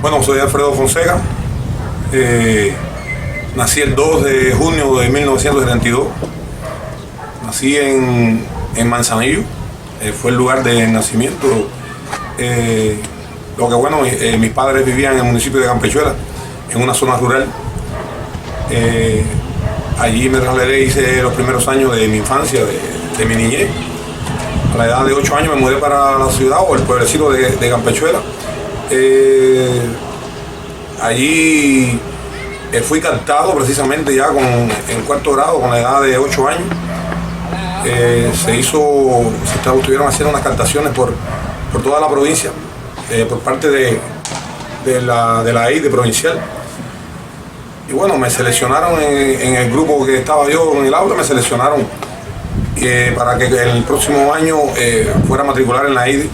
Bueno, soy Alfredo Fonseca. Nací el 2 de junio de 1972. Nací en Manzanillo. Fue el lugar de nacimiento. Mis padres vivían en el municipio de Campechuela, en una zona rural. Allí me trasladé, hice los primeros años de mi infancia, de mi niñez. A la edad de 8 años me mudé para la ciudad o el pueblecito de Campechuela. Allí fui captado precisamente ya en cuarto grado, con la edad de 8 años. Estuvieron haciendo unas captaciones por toda la provincia, por parte de la EIDE provincial. Y bueno, me seleccionaron en el grupo que estaba yo en el aula, me seleccionaron para que el próximo año fuera a matricular en la EIDE,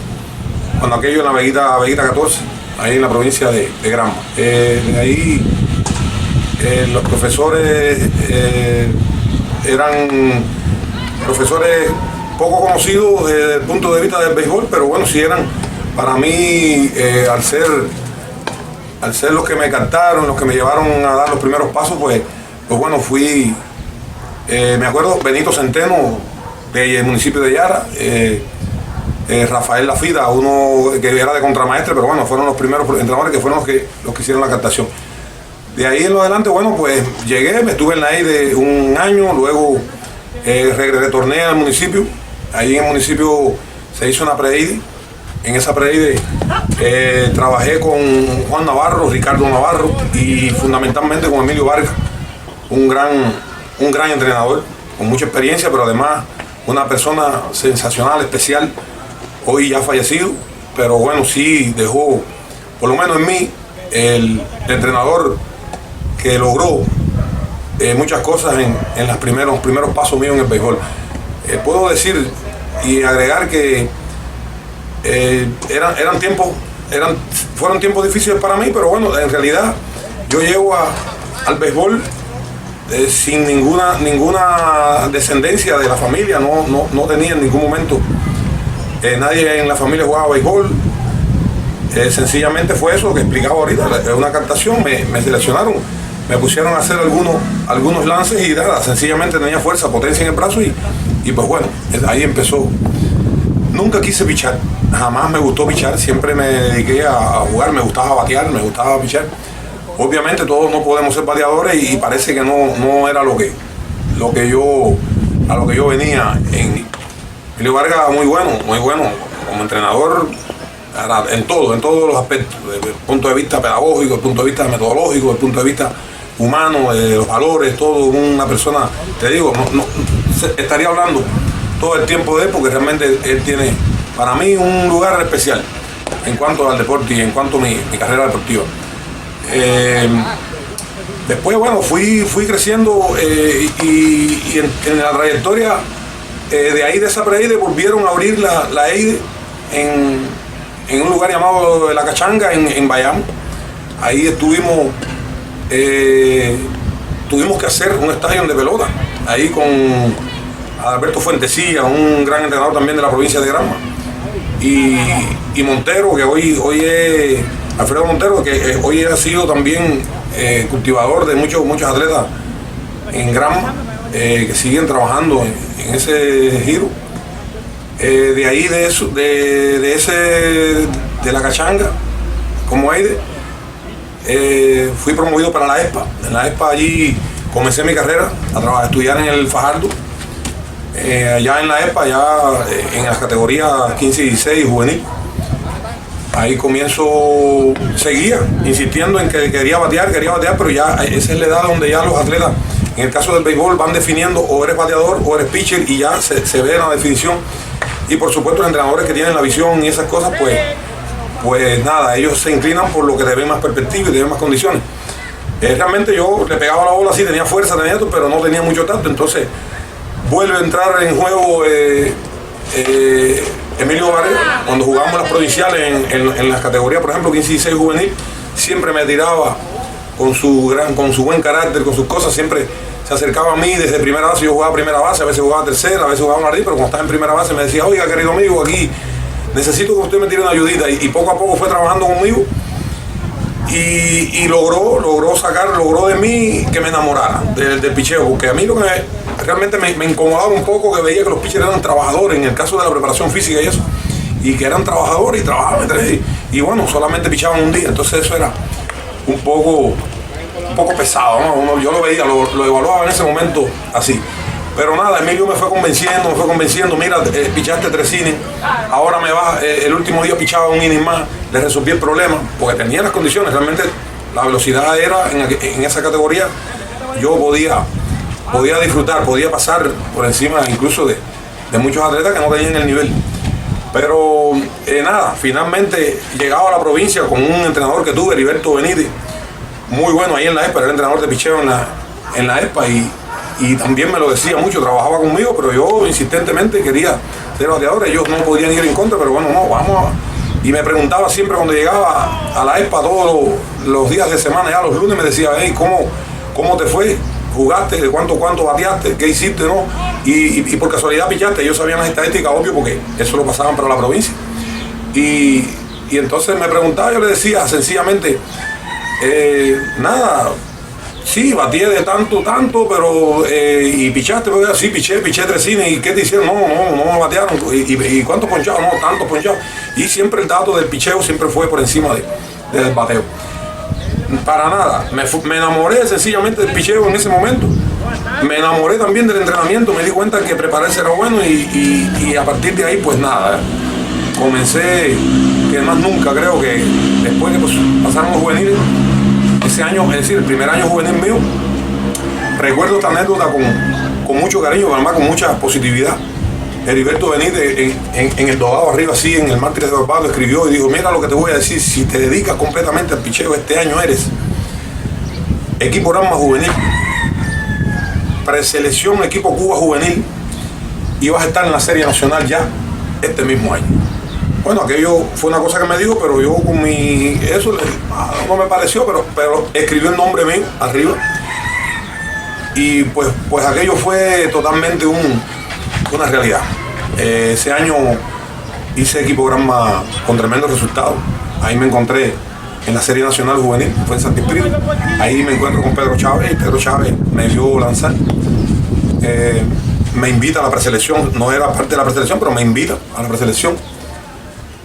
cuando aquello en la Veguita 14, ahí en la provincia de Granma. De ahí los profesores eran profesores poco conocidos desde el punto de vista del béisbol, pero bueno, sí eran para mí, al ser los que me captaron, los que me llevaron a dar los primeros pasos, pues bueno, fui, me acuerdo, Benito Centeno, del municipio de Yara, Rafael Lafida, uno que era de contramaestre, pero bueno, fueron los primeros entrenadores que fueron los que hicieron la captación. De ahí en lo adelante, bueno, pues llegué, me estuve en la EIDE un año, luego retorné al municipio. Ahí en el municipio se hizo una pre-EIDE. En esa pre-EIDE trabajé con Juan Navarro, Ricardo Navarro y fundamentalmente con Emilio Vargas, un gran entrenador, con mucha experiencia, pero además una persona sensacional, especial, hoy ya fallecido, pero bueno, sí dejó, por lo menos en mí, el entrenador que logró muchas cosas en los primeros pasos míos en el béisbol. Puedo decir y agregar que fueron tiempos difíciles para mí, pero bueno, en realidad yo llego al béisbol sin ninguna descendencia de la familia, no tenía en ningún momento nadie en la familia jugaba béisbol. Sencillamente fue eso que explicaba ahorita, una captación, me seleccionaron, me pusieron a hacer algunos lances y nada, sencillamente tenía fuerza, potencia en el brazo y pues bueno, ahí empezó. Nunca quise pichar, jamás me gustó pichar, siempre me dediqué a jugar, me gustaba batear, me gustaba pichar. Obviamente todos no podemos ser bateadores y parece que no era a lo que yo venía. Emilio Vargas muy bueno como entrenador en todos los aspectos, desde el punto de vista pedagógico, desde el punto de vista metodológico, desde el punto de vista humano, de los valores, todo. Una persona, te digo, estaría hablando todo el tiempo de él, porque realmente él tiene para mí un lugar especial en cuanto al deporte y en cuanto a mi carrera deportiva. Después, bueno, fui creciendo y en la trayectoria de ahí, de esa pre-EIDE, volvieron a abrir la EIDE en un lugar llamado La Cachanga, en Bayamo. Ahí tuvimos que hacer un estadio de pelota, ahí con Alberto Fuentesilla, un gran entrenador también de la provincia de Granma, y Montero, que hoy es Alfredo Montero, que hoy ha sido también cultivador de muchos atletas en Granma, que siguen trabajando en ese giro. De ahí, de La Cachanga, como EIDE, fui promovido para la ESPA. En la ESPA allí comencé mi carrera a estudiar en el Fajardo. Allá en la ESPA, en las categorías 15 y 16 juvenil. Ahí seguía insistiendo en que quería batear, pero ya esa es la edad donde ya los atletas, en el caso del béisbol, van definiendo o eres bateador o eres pitcher, y ya se ve la definición. Y por supuesto los entrenadores que tienen la visión y esas cosas, pues nada, ellos se inclinan por lo que te ven más perspectiva y te ven más condiciones. Realmente yo le pegaba la bola así, tenía fuerza, pero no tenía mucho tacto. Entonces vuelve a entrar en juego Emilio Vargas. Cuando jugábamos las provinciales en las categorías, por ejemplo 15 y 16 juvenil, siempre me tiraba con su buen carácter, con sus cosas, siempre se acercaba a mí desde primera base. Yo jugaba primera base, a veces jugaba tercera, a veces jugaba jardín, pero cuando estaba en primera base me decía: oiga, querido amigo, aquí necesito que usted me tire una ayudita. Y poco a poco fue trabajando conmigo y logró de mí que me enamorara del picheo, porque a mí lo que realmente me incomodaba un poco, que veía que los pitchers eran trabajadores en el caso de la preparación física y eso, y que eran trabajadores y trabajaban entre sí, y bueno, solamente pichaban un día, entonces eso era un poco pesado, ¿no? Yo lo veía, lo evaluaba en ese momento así. Pero nada, Emilio me fue convenciendo, mira, pichaste 3 innings, ahora me vas, el último día pichaba un inning más, le resolví el problema, porque tenía las condiciones, realmente la velocidad era, en esa categoría, yo podía disfrutar, podía pasar por encima incluso de muchos atletas que no tenían el nivel. Pero nada, finalmente llegaba a la provincia con un entrenador que tuve, Heriberto Benítez, muy bueno ahí en la ESPA, era el entrenador de picheo en la ESPA y también me lo decía mucho, trabajaba conmigo, pero yo insistentemente quería ser bateador. Ellos no podían ir en contra, pero bueno, no, vamos y me preguntaba siempre cuando llegaba a la ESPA todos los días de semana, ya los lunes me decía, hey, ¿cómo te fue? ¿Jugaste? ¿De cuánto bateaste? ¿Qué hiciste? ¿No? Y por casualidad pichaste. Ellos sabían las estadísticas, obvio, porque eso lo pasaban para la provincia. Y entonces me preguntaba, yo le decía sencillamente, nada, sí, batí de tanto, pero y pichaste, pero sí, piché 3 innings, ¿y qué te hicieron? No me batearon, ¿y cuántos ponchados? No, tantos ponchados. Y siempre el dato del picheo siempre fue por encima del bateo. Para nada, me enamoré sencillamente del picheo en ese momento. Me enamoré también del entrenamiento, me di cuenta que prepararse era bueno y a partir de ahí, pues nada, comencé, que más nunca creo que después de pues, pasaron los juveniles, ese año, es decir, el primer año juvenil mío, recuerdo esta anécdota con mucho cariño, pero además con mucha positividad. Heriberto Benítez en el dogado arriba, así en el Mártires de Barbados, escribió y dijo, mira lo que te voy a decir, si te dedicas completamente al picheo este año eres equipo Granma juvenil, preselección equipo Cuba juvenil y vas a estar en la Serie Nacional ya este mismo año. Bueno, aquello fue una cosa que me dijo, pero yo con eso no me pareció, pero escribió el nombre mío arriba y pues aquello fue totalmente una realidad. Ese año hice equipo Granma con tremendos resultados. Ahí me encontré en la Serie Nacional Juvenil, fue en Santo Espíritu. Ahí me encuentro con Pedro Chávez y Pedro Chávez me vio lanzar. Me invita a la preselección, no era parte de la preselección, pero me invita a la preselección.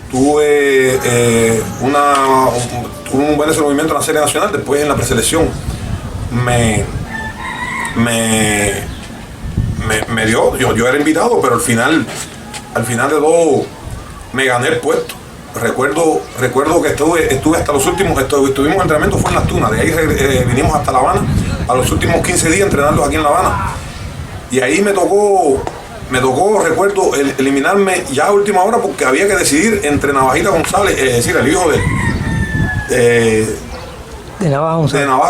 Tuve un buen desenvolvimiento en la Serie Nacional, después en la preselección me dio, yo era invitado, pero al final de todo me gané el puesto. Recuerdo que estuve hasta los últimos, estuvimos en entrenamiento, fue en Las Tunas, de ahí vinimos hasta La Habana, a los últimos 15 días entrenando aquí en La Habana. Y ahí me tocó, recuerdo, eliminarme ya a última hora porque había que decidir entre Navajita González, es decir, el hijo de Navaja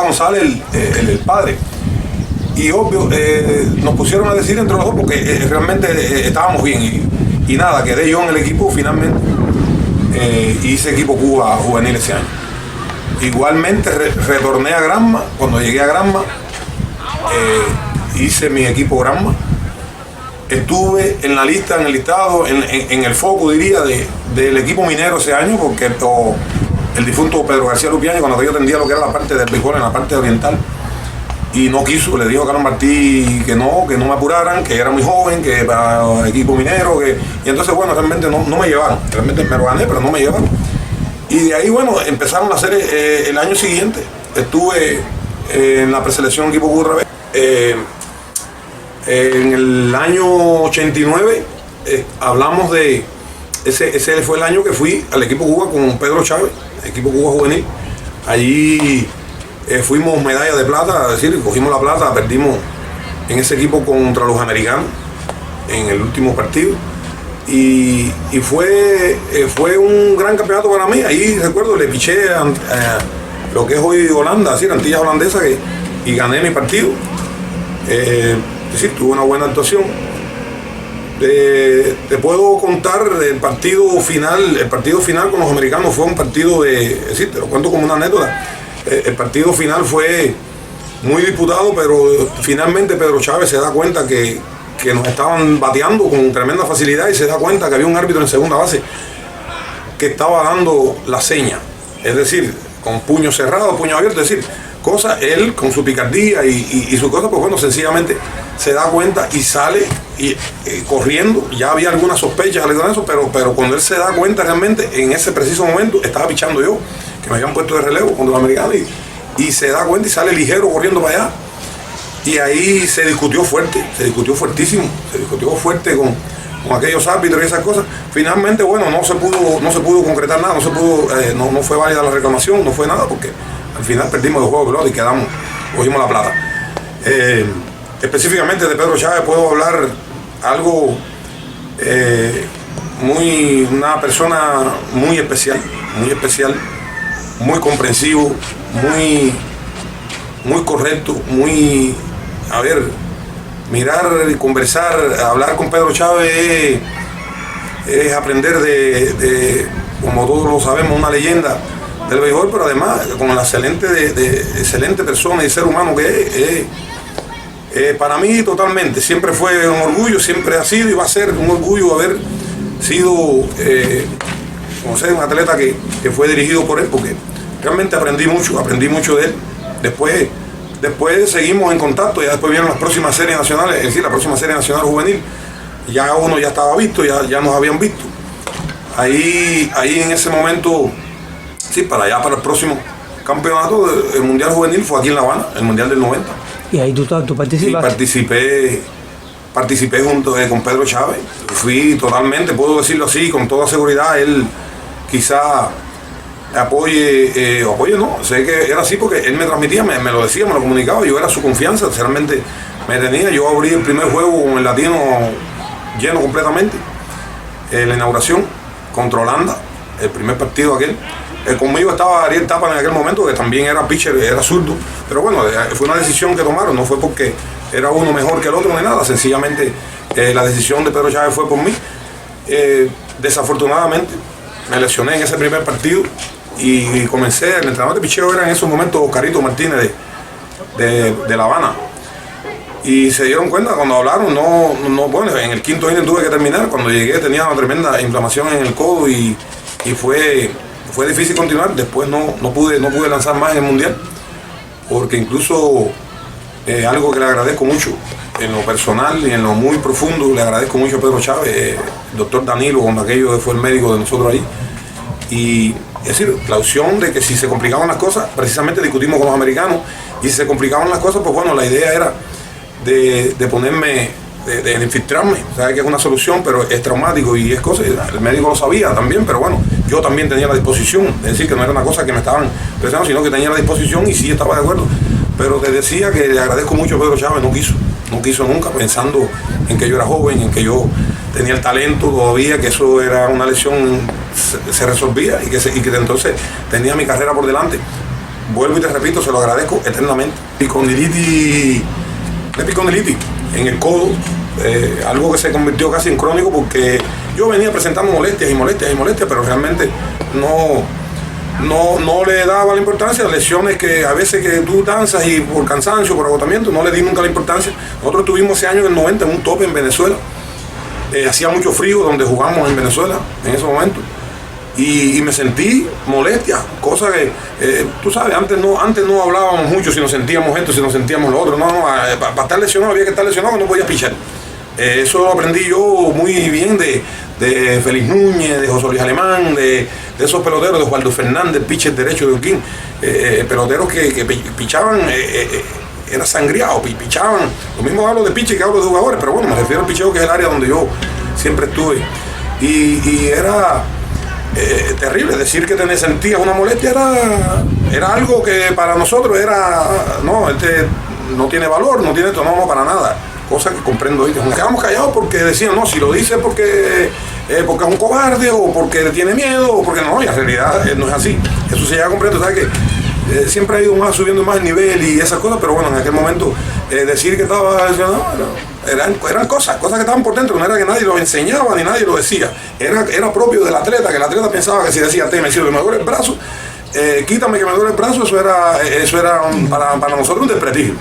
González, el padre. Y obvio, nos pusieron a decidir entre los dos porque realmente estábamos bien. Y nada, quedé yo en el equipo finalmente. Hice equipo Cuba juvenil ese año. Igualmente retorné a Granma. Cuando llegué a Granma, hice mi equipo Granma. Estuve en la lista, en el listado, en el foco, diría, del equipo minero ese año, porque el difunto Pedro García Lupiani, cuando yo atendía lo que era la parte del béisbol en la parte oriental, y no quiso, le dijo a Carlos Martí que no me apuraran, que era muy joven, que para el equipo minero, y entonces bueno, realmente no me llevaron, realmente me lo gané, pero no me llevaron. Y de ahí bueno, empezaron a hacer el año siguiente, estuve en la preselección equipo Cuba otra vez. En el año 89 hablamos de, ese fue el año que fui al equipo Cuba con Pedro Chávez, equipo Cuba juvenil. Allí fuimos medalla de plata, es decir, cogimos la plata, perdimos en ese equipo contra los americanos en el último partido. Y fue un gran campeonato para mí. Ahí recuerdo, le piché a lo que es hoy Holanda, es decir, Antillas Holandesa, y gané mi partido. Es decir, tuve una buena actuación. Te puedo contar el partido final con los americanos fue un partido es decir, te lo cuento como una anécdota. El partido final fue muy disputado, pero finalmente Pedro Chávez se da cuenta que nos estaban bateando con tremenda facilidad y se da cuenta que había un árbitro en segunda base que estaba dando la seña, es decir, con puño cerrado, puño abierto, es decir, él con su picardía y su cosa, pues bueno, sencillamente se da cuenta y sale corriendo. Ya había algunas sospechas de eso, pero cuando él se da cuenta realmente, en ese preciso momento, estaba pichando yo, que me habían puesto de relevo con los americanos, y se da cuenta y sale ligero corriendo para allá. Y ahí se discutió fuerte, se discutió fuertísimo, se discutió fuerte con aquellos árbitros y esas cosas. Finalmente, bueno, no se pudo concretar nada, no fue válida la reclamación, no fue nada, porque al final perdimos el juego de pelota y cogimos la plata. Específicamente de Pedro Chávez puedo hablar algo, una persona muy especial, muy comprensivo, muy correcto, mirar y conversar, hablar con Pedro Chávez es aprender de, como todos lo sabemos, una leyenda del béisbol, pero además con la excelente persona y ser humano que es. Para mí totalmente, siempre fue un orgullo, siempre ha sido y va a ser un orgullo haber sido un atleta que fue dirigido por él, porque realmente aprendí mucho de él. Después seguimos en contacto, ya después vienen las próximas series nacionales, es decir, la próxima serie nacional juvenil, ya uno ya estaba visto, ya nos habían visto. Ahí en ese momento, sí, para el próximo campeonato, el Mundial Juvenil fue aquí en La Habana, el Mundial del 90. ¿Y ahí tú participaste? Sí, participé junto con Pedro Chávez. Fui totalmente, puedo decirlo así, con toda seguridad. Él quizá apoye no, sé que era así porque él me transmitía, me lo decía, me lo comunicaba, yo era su confianza, realmente me tenía. Yo abrí el primer juego con el Latino lleno completamente, la inauguración contra Holanda, el primer partido aquel. Conmigo estaba Ariel Tapa en aquel momento, que también era pitcher, era zurdo, pero bueno, fue una decisión que tomaron, no fue porque era uno mejor que el otro ni nada, sencillamente la decisión de Pedro Chávez fue por mí. Desafortunadamente me lesioné en ese primer partido y comencé, el entrenador de picheo era en esos momentos Oscarito Martínez de La Habana. Y se dieron cuenta cuando hablaron, bueno, en el quinto inning tuve que terminar, cuando llegué tenía una tremenda inflamación en el codo y fue difícil continuar. Después no pude lanzar más en el Mundial, porque incluso algo que le agradezco mucho en lo personal y en lo muy profundo, le agradezco mucho a Pedro Chávez, el doctor Danilo, con aquello que fue el médico de nosotros ahí. Y es decir, la opción de que si se complicaban las cosas, precisamente discutimos con los americanos, y si se complicaban las cosas, pues bueno, la idea era de ponerme, de infiltrarme. Sabes que es una solución, pero es traumático y es cosa, el médico lo sabía también, pero bueno, yo también tenía la disposición, es decir, que no era una cosa que me estaban presionando, sino que tenía la disposición y sí estaba de acuerdo. Pero te decía que le agradezco mucho a Pedro Chávez, no quiso nunca, pensando en que yo era joven, en que yo tenía el talento todavía, que eso era una lesión, se resolvía y que entonces tenía mi carrera por delante. Vuelvo y te repito, se lo agradezco eternamente. Epicondilitis en el codo, algo que se convirtió casi en crónico, porque yo venía presentando molestias, pero realmente no le daba la importancia a lesiones que a veces que tú danzas y por cansancio, por agotamiento, no le di nunca la importancia. Nosotros tuvimos ese año en el 90 en un tope en Venezuela, hacía mucho frío donde jugamos en Venezuela en ese momento, y me sentí molestia, cosa que tú sabes, antes no hablábamos mucho si nos sentíamos esto, si nos sentíamos lo otro, para estar lesionado había que estar lesionado, no podías pichar. Eso lo aprendí yo muy bien de Félix Núñez, de José Luis Alemán, de esos peloteros, de Osvaldo Fernández, pitcher derecho de Urquín, peloteros que pichaban, era sangriado, pichaban. Lo mismo hablo de pitcher que hablo de jugadores, pero bueno, me refiero al picheo, que es el área donde yo siempre estuve. Y era terrible decir que te sentías una molestia, era algo que para nosotros era, no tiene valor, no tiene esto, no, para nada. Cosa que comprendo hoy. Nos quedamos callados porque decían, no, si lo dice porque es un cobarde, o porque tiene miedo, o porque no, y en realidad no es así. Eso se llega a comprender, ¿sabes qué? Siempre ha ido subiendo más el nivel y esas cosas, pero bueno, en aquel momento decir que estaba lesionado, eran cosas que estaban por dentro, no era que nadie lo enseñaba ni nadie lo decía. Era propio del atleta, que el atleta pensaba que si decía, me sirve, me duele el brazo, quítame que me duele el brazo, eso era para nosotros un desprestigio.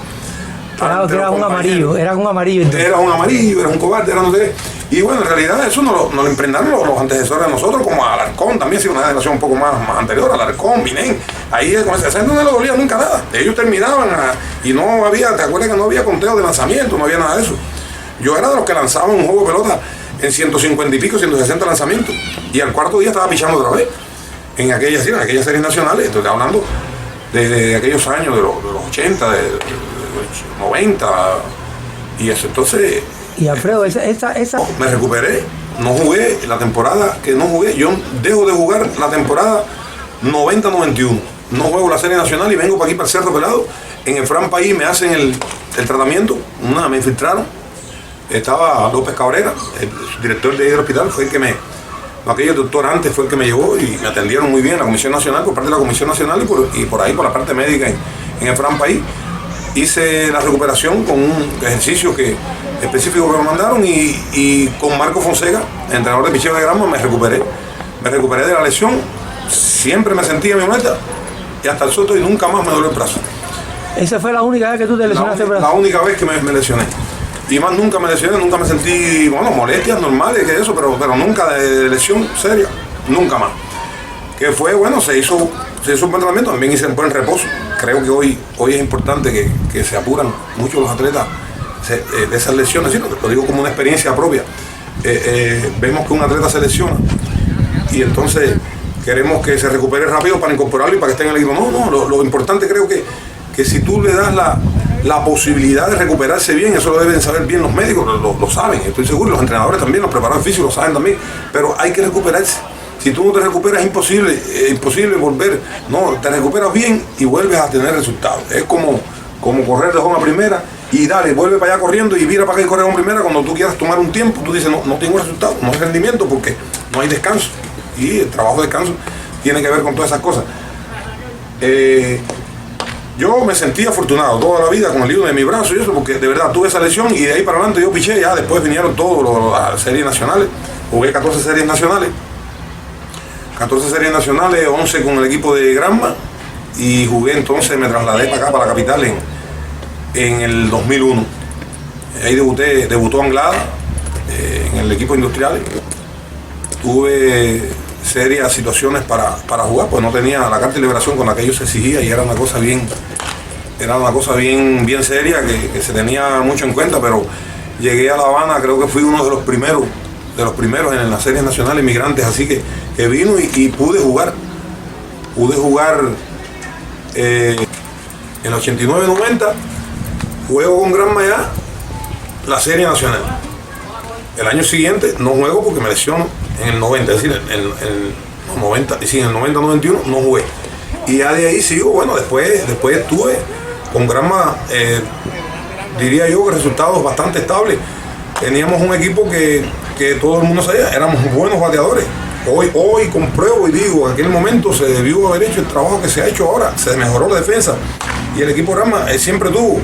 Era un amarillo. Entonces. Era un cobarde, era no sé. Y bueno, en realidad eso nos lo impregnaron los antecesores de nosotros, como Alarcón, también ha sido una generación un poco más anterior, Alarcón, Vinén. Ahí con esa gente no le dolía nunca nada. Ellos terminaban y no había, ¿te acuerdas que no había conteo de lanzamiento? No había nada de eso. Yo era de los que lanzaban un juego de pelota en 150 y pico, 160 lanzamientos. Y al cuarto día estaba pichando otra vez. En aquellas series nacionales, estoy hablando de aquellos años, de los 80, de los 90. Y eso, entonces... Y Alfredo, me recuperé, no jugué la temporada que no jugué. Yo dejo de jugar la temporada 90-91. No juego la serie nacional y vengo para aquí, para el Cerro Pelado. En el Fran País me hacen el tratamiento, me infiltraron. Estaba López Cabrera, el director de ahí del hospital, fue el que aquel doctor antes fue el que me llevó y me atendieron muy bien, la Comisión Nacional, por parte de la Comisión Nacional y por ahí, por la parte médica en el Fran País. Hice la recuperación con un ejercicio específico que me mandaron y con Marco Fonseca, entrenador de picheo de Granma, me recuperé de la lesión. Siempre me sentí en mi meta y hasta el soto y nunca más me dolió el brazo. ¿Esa fue la única vez que tú te lesionaste el brazo? La única vez que me lesioné. Y más nunca me lesioné, nunca me sentí, molestias normales, que eso, pero nunca de lesión seria, nunca más. Que fue, se hizo un buen tratamiento, también hice un buen reposo. Creo que hoy es importante que se apuran mucho los atletas de esas lesiones, ¿sí? Lo digo como una experiencia propia. Vemos que un atleta se lesiona y entonces queremos que se recupere rápido para incorporarlo y para que esté en el equipo. No, lo importante creo que si tú le das la posibilidad de recuperarse bien, eso lo deben saber bien los médicos, lo saben, estoy seguro, los entrenadores también, los preparadores físicos lo saben también, pero hay que recuperarse. Si tú no te recuperas es imposible volver. No, te recuperas bien y vuelves a tener resultados. Es como correr de home a primera y dale, vuelve para allá corriendo y vira para acá y corre a primera. Cuando tú quieras tomar un tiempo, tú dices, no tengo resultado, no hay rendimiento porque no hay descanso. Y el trabajo de descanso tiene que ver con todas esas cosas. Yo me sentí afortunado toda la vida con el lío de mi brazo y eso, porque de verdad tuve esa lesión y de ahí para adelante yo piché, ya después vinieron todas las series nacionales, jugué 14 series nacionales, 11 con el equipo de Granma y jugué entonces, me trasladé para acá, para la capital en el 2001. Ahí debutó Anglada en el equipo industrial. Tuve serias situaciones para jugar, pues no tenía la carta de liberación con la que ellos se exigía y era una cosa bien seria que se tenía mucho en cuenta, pero llegué a La Habana, creo que fui uno de los primeros en las series nacionales migrantes, así que vino y pude jugar en el 89-90, juego con Granma ya la serie nacional. El año siguiente no juego porque me lesiono en el 90, es decir, en el 90-91 no jugué. Y ya de ahí sigo, después estuve con Granma, diría yo que resultados bastante estables. Teníamos un equipo que todo el mundo sabía, éramos buenos bateadores. Hoy compruebo y digo, en aquel momento se debió haber hecho el trabajo que se ha hecho ahora, se mejoró la defensa. Y el equipo Granma siempre tuvo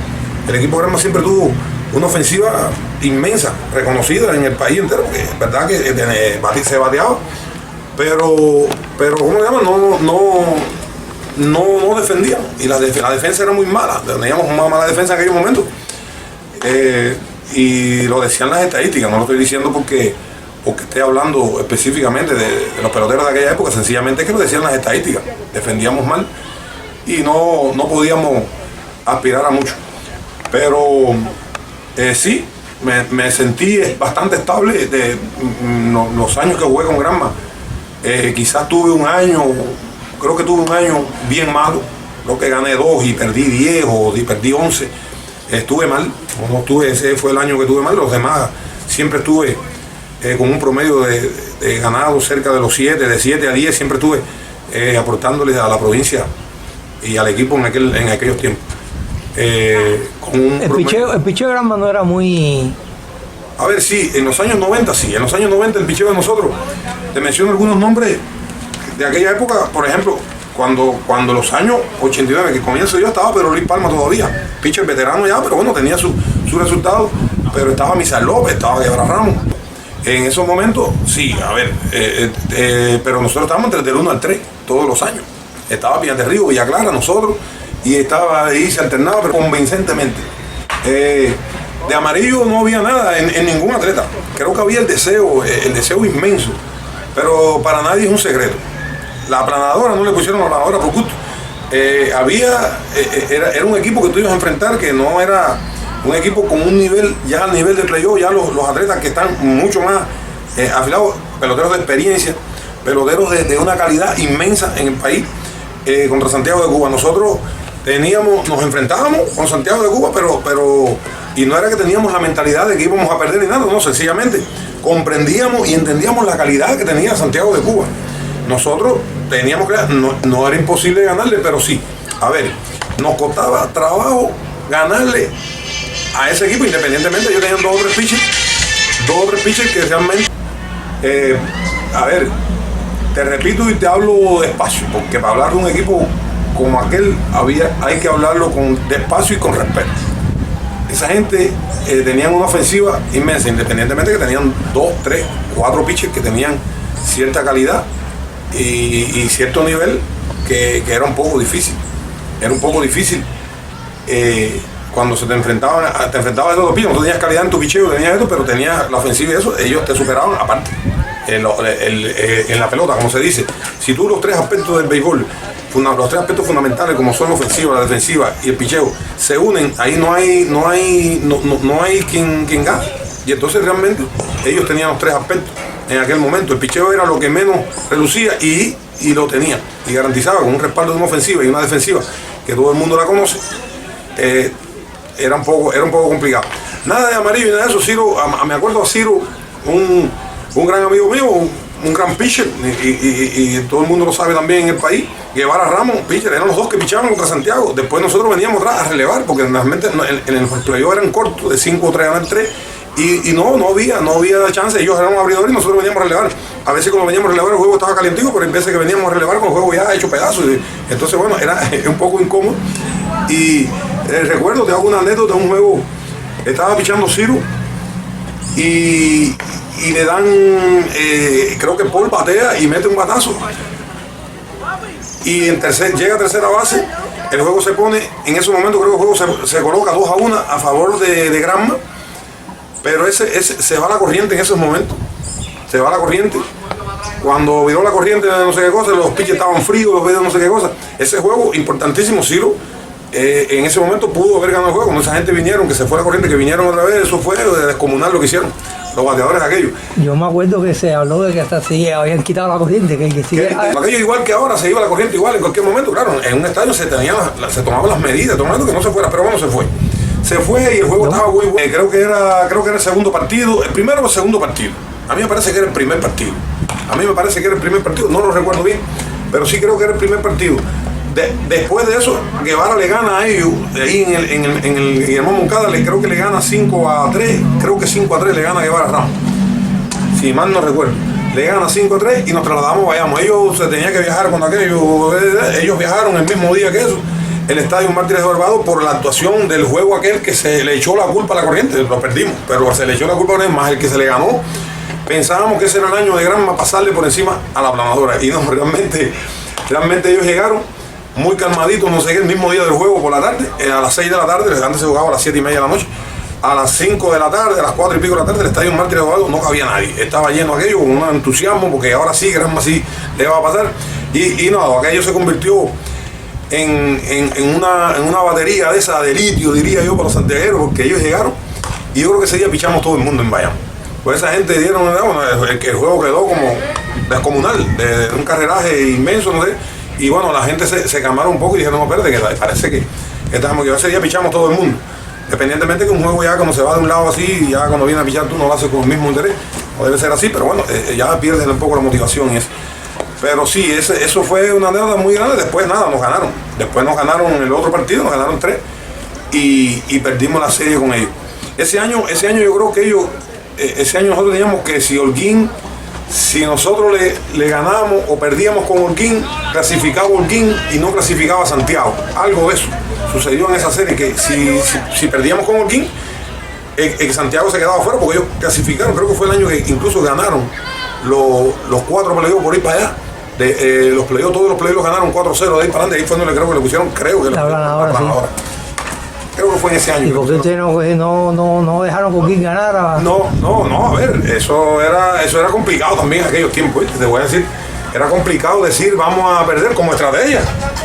una ofensiva inmensa, reconocida en el país entero, porque es verdad que se bateaba, pero ¿cómo se llama? No defendían, y la defensa era muy mala, teníamos una mala defensa en aquellos momentos, y lo decían las estadísticas, no lo estoy diciendo porque esté hablando específicamente de los peloteros de aquella época, sencillamente es que lo decían las estadísticas, defendíamos mal y no podíamos aspirar a mucho, pero sí, me sentí bastante estable de los años que jugué con Granma. Quizás creo que tuve un año bien malo, creo que gané 2 y perdí 10 y perdí 11. Estuve mal, ese fue el año que tuve mal, los demás siempre estuve con un promedio de ganado cerca de los 7, de 7 a 10, siempre estuve aportándoles a la provincia y al equipo en aquellos tiempos. El picheo de Granma no era muy... A ver, sí, en los años 90 el picheo de nosotros, te menciono algunos nombres de aquella época, por ejemplo, cuando los años 89, que comienzo yo, estaba Pedro Luis Palma todavía, pitcher veterano ya, pero tenía su resultado, pero estaba Misael López, estaba Guevara Ramos. En esos momentos, sí, a ver, pero nosotros estábamos entre el 1 al 3 todos los años. Estaba Piñate Río, Villa Clara, nosotros, y estaba ahí, se alternaba, pero convincentemente. De amarillo no había nada en ningún atleta. Creo que había el deseo inmenso, pero para nadie es un secreto. La aplanadora no le pusieron la aplanadora por gusto. Era un equipo que tú ibas a enfrentar que no era un equipo con un nivel, ya al nivel de playoff, ya los atletas que están mucho más afilados, peloteros de experiencia, peloteros de una calidad inmensa en el país, contra Santiago de Cuba. Nosotros nos enfrentábamos con Santiago de Cuba, pero y no era que teníamos la mentalidad de que íbamos a perder ni nada, no, sencillamente comprendíamos y entendíamos la calidad que tenía Santiago de Cuba. Nosotros teníamos que, no era imposible ganarle, pero sí, a ver, nos costaba trabajo ganarle a ese equipo, independientemente. Ellos tenían dos o tres pitchers que realmente, a ver, te repito y te hablo despacio, porque para hablar de un equipo como aquel hay que hablarlo despacio y con respeto. Esa gente tenían una ofensiva inmensa, independientemente que tenían 2, 3, 4 pitchers que tenían cierta calidad y cierto nivel que era un poco difícil. Era un poco difícil cuando te enfrentabas a esos dos pitchers. No tenías calidad en tu picheo, tenías esto, pero tenías la ofensiva y eso, ellos te superaban aparte. En la pelota, como se dice, si tú los tres aspectos del béisbol, los tres aspectos fundamentales como son la ofensiva, la defensiva y el picheo, se unen, ahí no hay quien gane. Y entonces realmente ellos tenían los tres aspectos en aquel momento. El picheo era lo que menos relucía y lo tenía y garantizaba con un respaldo de una ofensiva y una defensiva que todo el mundo la conoce. Era un poco complicado. Nada de amarillo y nada de eso. Ciro, me acuerdo a Ciro, un gran amigo mío, un gran pitcher, y todo el mundo lo sabe también en el país. Guevara Ramos, pitcher, eran los dos que pichaban contra Santiago. Después nosotros veníamos atrás a relevar, porque realmente en el playoff eran cortos, de 5 o 3 ganar 3, y no había chance. Ellos eran un abridor y nosotros veníamos a relevar. A veces cuando veníamos a relevar el juego estaba calientico, pero en vez de que veníamos a relevar con el juego ya hecho pedazos. Entonces, bueno, era un poco incómodo. Y recuerdo, te hago una anécdota de un juego. Estaba pichando Ciro y le dan, creo que Paul batea y mete un batazo. Y llega a tercera base, el juego se pone, en ese momento creo que el juego se coloca 2-1 a favor de Granma, pero se va la corriente en esos momentos. Se va la corriente. Cuando viró la corriente de no sé qué cosa, los pitches estaban fríos, los videos no sé qué cosa. Ese juego importantísimo, Ciro, en ese momento pudo haber ganado el juego. Cuando esa gente vinieron, que se fue la corriente, que vinieron otra vez, eso fue de descomunal lo que hicieron los bateadores aquellos. Yo me acuerdo que se habló de que hasta sí habían quitado la corriente, aquello igual que ahora, se iba la corriente igual en cualquier momento. Claro, en un estadio se tomaban las medidas, tomando que no se fuera, pero bueno, se fue. Se fue y el juego estaba muy bueno. Creo que era el segundo partido, el primero o el segundo partido. A mí me parece que era el primer partido. No lo recuerdo bien, pero sí creo que era el primer partido. Después de eso, Guevara le gana a ellos, ahí en el Guillermo Moncada, creo que le gana 5-3, creo que 5-3 le gana a Guevara Ramos, si mal no recuerdo. Le gana 5-3 y nos trasladamos, vayamos. Ellos se tenían que viajar con aquello, ellos viajaron el mismo día que eso, el Estadio Mártires de Barbados, por la actuación del juego aquel que se le echó la culpa a la corriente. Lo perdimos, pero se le echó la culpa a él, más el que se le ganó. Pensábamos que ese era el año de Granma, pasarle por encima a la aplanadora, y no, realmente ellos llegaron muy calmaditos, no sé qué, el mismo día del juego por la tarde, a las 6 de la tarde, antes se jugaba a las 7:30 de la noche, a las 5 de la tarde, a las 4 y pico de la tarde, el Estadio Mártires de Barbados no cabía nadie, estaba lleno aquello con un entusiasmo, porque ahora sí, Granma sí le va a pasar, y no, aquello se convirtió en una batería de esa de litio, diría yo, para los santiagueros, porque ellos llegaron, y yo creo que ese día pichamos todo el mundo en Bayamo. Pues esa gente dieron, el juego quedó como descomunal, de un carreraje inmenso, no sé. Y bueno, la gente se calmaron un poco y dijeron, no, espérate, que parece que ese día pichamos todo el mundo. Independientemente que un juego ya como se va de un lado así, ya cuando viene a pichar tú no lo haces con el mismo interés. No debe ser así, pero bueno, ya pierdes un poco la motivación y eso. Pero sí, eso fue una deuda muy grande. Después nada, nos ganaron. Después nos ganaron el otro partido, nos ganaron 3 y perdimos la serie con ellos. Ese año yo creo que ellos, ese año nosotros teníamos que si nosotros le ganábamos o perdíamos con Holguín, clasificaba Holguín y no clasificaba Santiago. Algo de eso sucedió en esa serie, que si perdíamos con Holguín, Santiago se quedaba fuera, porque ellos clasificaron. Creo que fue el año que incluso ganaron los 4 playoffs por ir para allá. Los playoffs, todos los playoffs los ganaron 4-0 de ahí para adelante. Ahí fue donde creo que le pusieron, la planadora. Creo que fue en ese año. ¿Y por qué ustedes no dejaron que Coquín ganara? No, a ver, eso era complicado también en aquellos tiempos, ¿viste? Te voy a decir, era complicado decir vamos a perder como estrategia,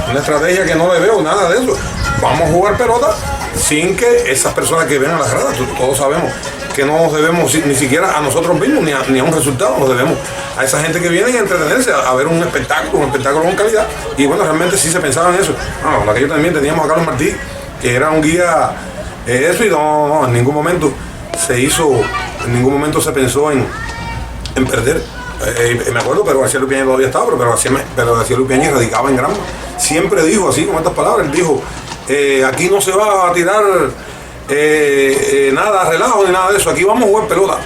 una estrategia que no le veo nada de eso. Vamos a jugar pelota sin que esas personas que ven a las gradas, todos sabemos que no nos debemos ni siquiera a nosotros mismos ni a un resultado, nos debemos a esa gente que viene a entretenerse, a ver un espectáculo con calidad. Y bueno, realmente sí se pensaba en eso. No, aquello también teníamos a Carlos Martí, que era un guía eso, y no, en ningún momento en ningún momento se pensó en perder. Me acuerdo, pero García Lupiáñez todavía estaba, pero García Lupiáñez radicaba en Granma. Siempre dijo así, con estas palabras, él dijo, aquí no se va a tirar nada relajo ni nada de eso, aquí vamos a jugar pelota.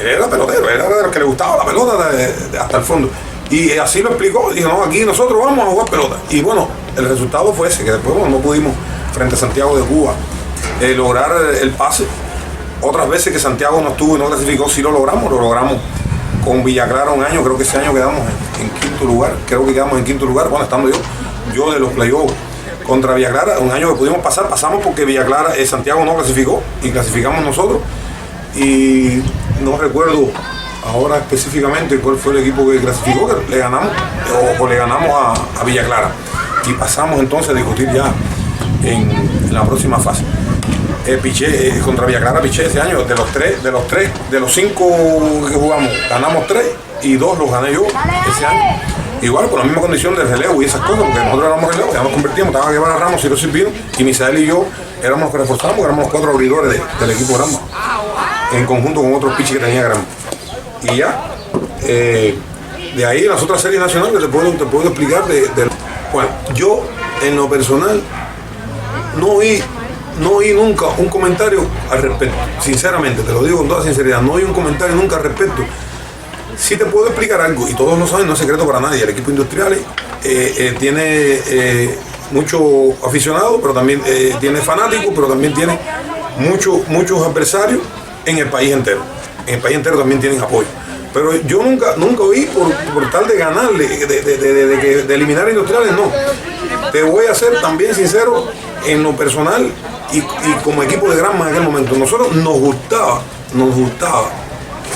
Él era pelotero, era de los que le gustaba la pelota hasta el fondo. Y así lo explicó, dijo, no, aquí nosotros vamos a jugar pelota. Y bueno, el resultado fue ese, que después no pudimos, frente a Santiago de Cuba, lograr el pase. Otras veces que Santiago no estuvo y no clasificó, sí lo logramos con Villa Clara un año, creo que ese año quedamos en quinto lugar, bueno, estando yo de los playoffs contra Villa Clara, un año que pudimos pasamos porque Villa Clara, Santiago no clasificó y clasificamos nosotros, y no recuerdo ahora específicamente cuál fue el equipo que clasificó, que le ganamos a Villa Clara, y pasamos entonces a discutir ya en la próxima fase. Piché contra Villa Clara, piché ese año, de los 5 que jugamos, ganamos 3 y 2 los gané yo ese año. Igual con la misma condición de relevo y esas cosas, porque nosotros éramos relevo, ya nos convertimos, estaba que llevar a Ramos y los Silvino, y Misael y yo éramos los que reforzamos, porque éramos los 4 abridores del equipo Granma, en conjunto con otros piches que tenía Granma. Y ya, de ahí las otras series nacionales te puedo explicar bueno, yo en lo personal no oí nunca un comentario al respecto, sinceramente, te lo digo con toda sinceridad, no oí un comentario nunca al respecto. Sí te puedo explicar algo, y todos lo saben, no es secreto para nadie, el equipo Industriales tiene muchos aficionados, pero también tiene fanáticos, pero también tiene muchos adversarios en el país entero. En el país entero también tienen apoyo. Pero yo nunca oí por tal de ganarle, de eliminar a Industriales, no. Te voy a ser también sincero, en lo personal y como equipo de Granma en aquel momento, nosotros nos gustaba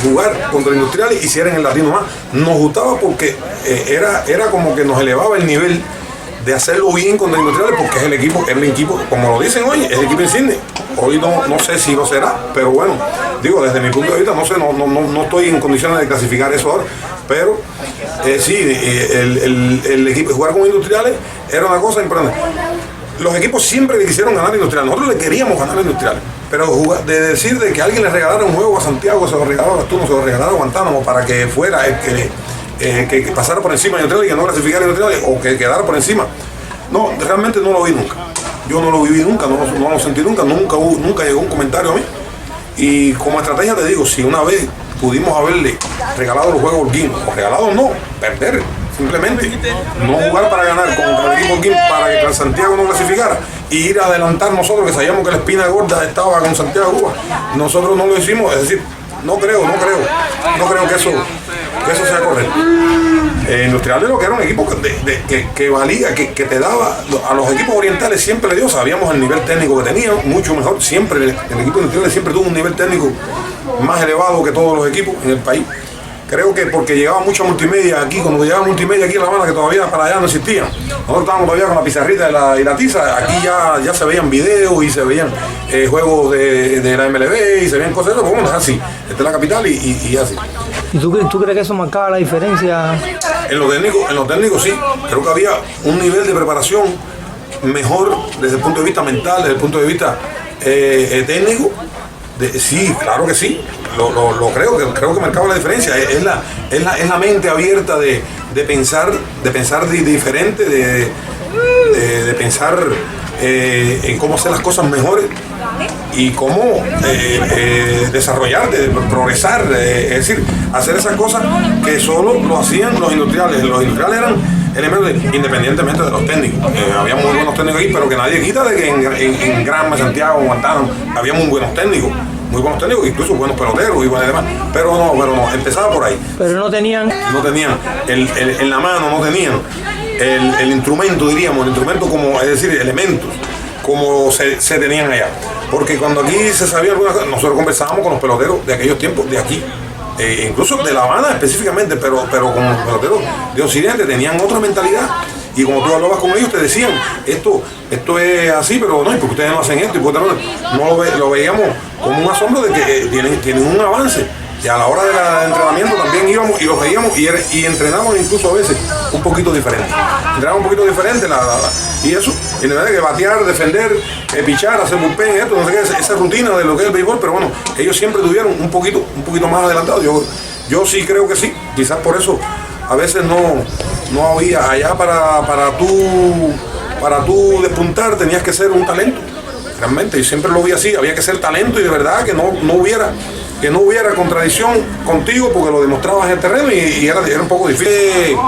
jugar contra Industriales, y si era en el latino más, nos gustaba porque era como que nos elevaba el nivel de hacerlo bien contra Industriales, porque es el equipo, como lo dicen hoy, es el equipo insigne. Hoy no sé si lo será, pero bueno, digo, desde mi punto de vista, no sé, no estoy en condiciones de clasificar eso ahora, pero sí, el equipo, jugar con Industriales era una cosa importante. Los equipos siempre le quisieron ganar a Industriales, nosotros le queríamos ganar a Industriales, pero de decir de que alguien le regalara un juego a Santiago, se lo regalara a Gastuno, se lo regalara a Guantánamo para que fuera que pasara por encima de Industriales y que no clasificara a Industriales, o que quedara por encima. No, realmente no lo vi nunca. Yo no lo viví nunca, no lo sentí nunca llegó un comentario a mí. Y como estrategia te digo, si una vez pudimos haberle regalado los juegos a Holguín, o regalado no, perder, simplemente no jugar para ganar contra el equipo Holguín para que Santiago no clasificara, y ir a adelantar nosotros, que sabíamos que la espina gorda estaba con Santiago Cuba, nosotros no lo hicimos. Es decir, no creo que eso sea correcto. Industriales, lo que era un equipo que valía, que te daba, a los equipos orientales siempre le dio, sabíamos el nivel técnico que tenía, mucho mejor, siempre el equipo Industriales siempre tuvo un nivel técnico más elevado que todos los equipos en el país. Creo que porque llegaba mucha multimedia aquí, cuando llegaba multimedia aquí en La Habana, que todavía para allá no existía. Nosotros estábamos todavía con la pizarrita y la tiza, aquí ya se veían videos y se veían juegos de la MLB y se veían cosas de eso, pues bueno, es así, esta es la capital y así. ¿Y tú crees que eso marcaba la diferencia? En lo técnico sí, creo que había un nivel de preparación mejor desde el punto de vista mental, desde el punto de vista técnico. Sí, claro que sí, lo creo que marcaba la diferencia. Es la mente abierta de pensar diferente, de pensar en cómo hacer las cosas mejores y cómo desarrollarte, progresar, es decir, hacer esas cosas que solo lo hacían los industriales. Los industriales eran elementos independientemente de los técnicos. Había muy buenos técnicos aquí, pero que nadie quita de que en Granma, Santiago, Guantánamo, había muy buenos técnicos, incluso buenos peloteros y buenos demás. Pero no, empezaba por ahí. Pero no tenían en la mano, no tenían el instrumento, diríamos, el instrumento como, es decir, elementos como se tenían allá. Porque cuando aquí se sabía alguna cosa, nosotros conversábamos con los peloteros de aquellos tiempos, de aquí, incluso de La Habana específicamente, pero con los peloteros de Occidente tenían otra mentalidad. Y como tú hablabas con ellos, te decían, esto es así, pero no, y porque ustedes no hacen esto, y porque no lo veíamos como un asombro de que tienen un avance. Y a la hora del entrenamiento también íbamos y los veíamos y entrenábamos incluso a veces un poquito diferente. Entrenábamos un poquito diferente y eso, y la verdad que batear, defender, pichar, hacer bullpen, esto, no sé qué, esa rutina de lo que es el béisbol, pero bueno, ellos siempre tuvieron un poquito más adelantado. Yo sí creo que sí, quizás por eso a veces no había allá para tú despuntar tenías que ser un talento. Realmente, y siempre lo vi así, había que ser talento y de verdad que no hubiera contradicción contigo porque lo demostrabas en el terreno y era un poco difícil.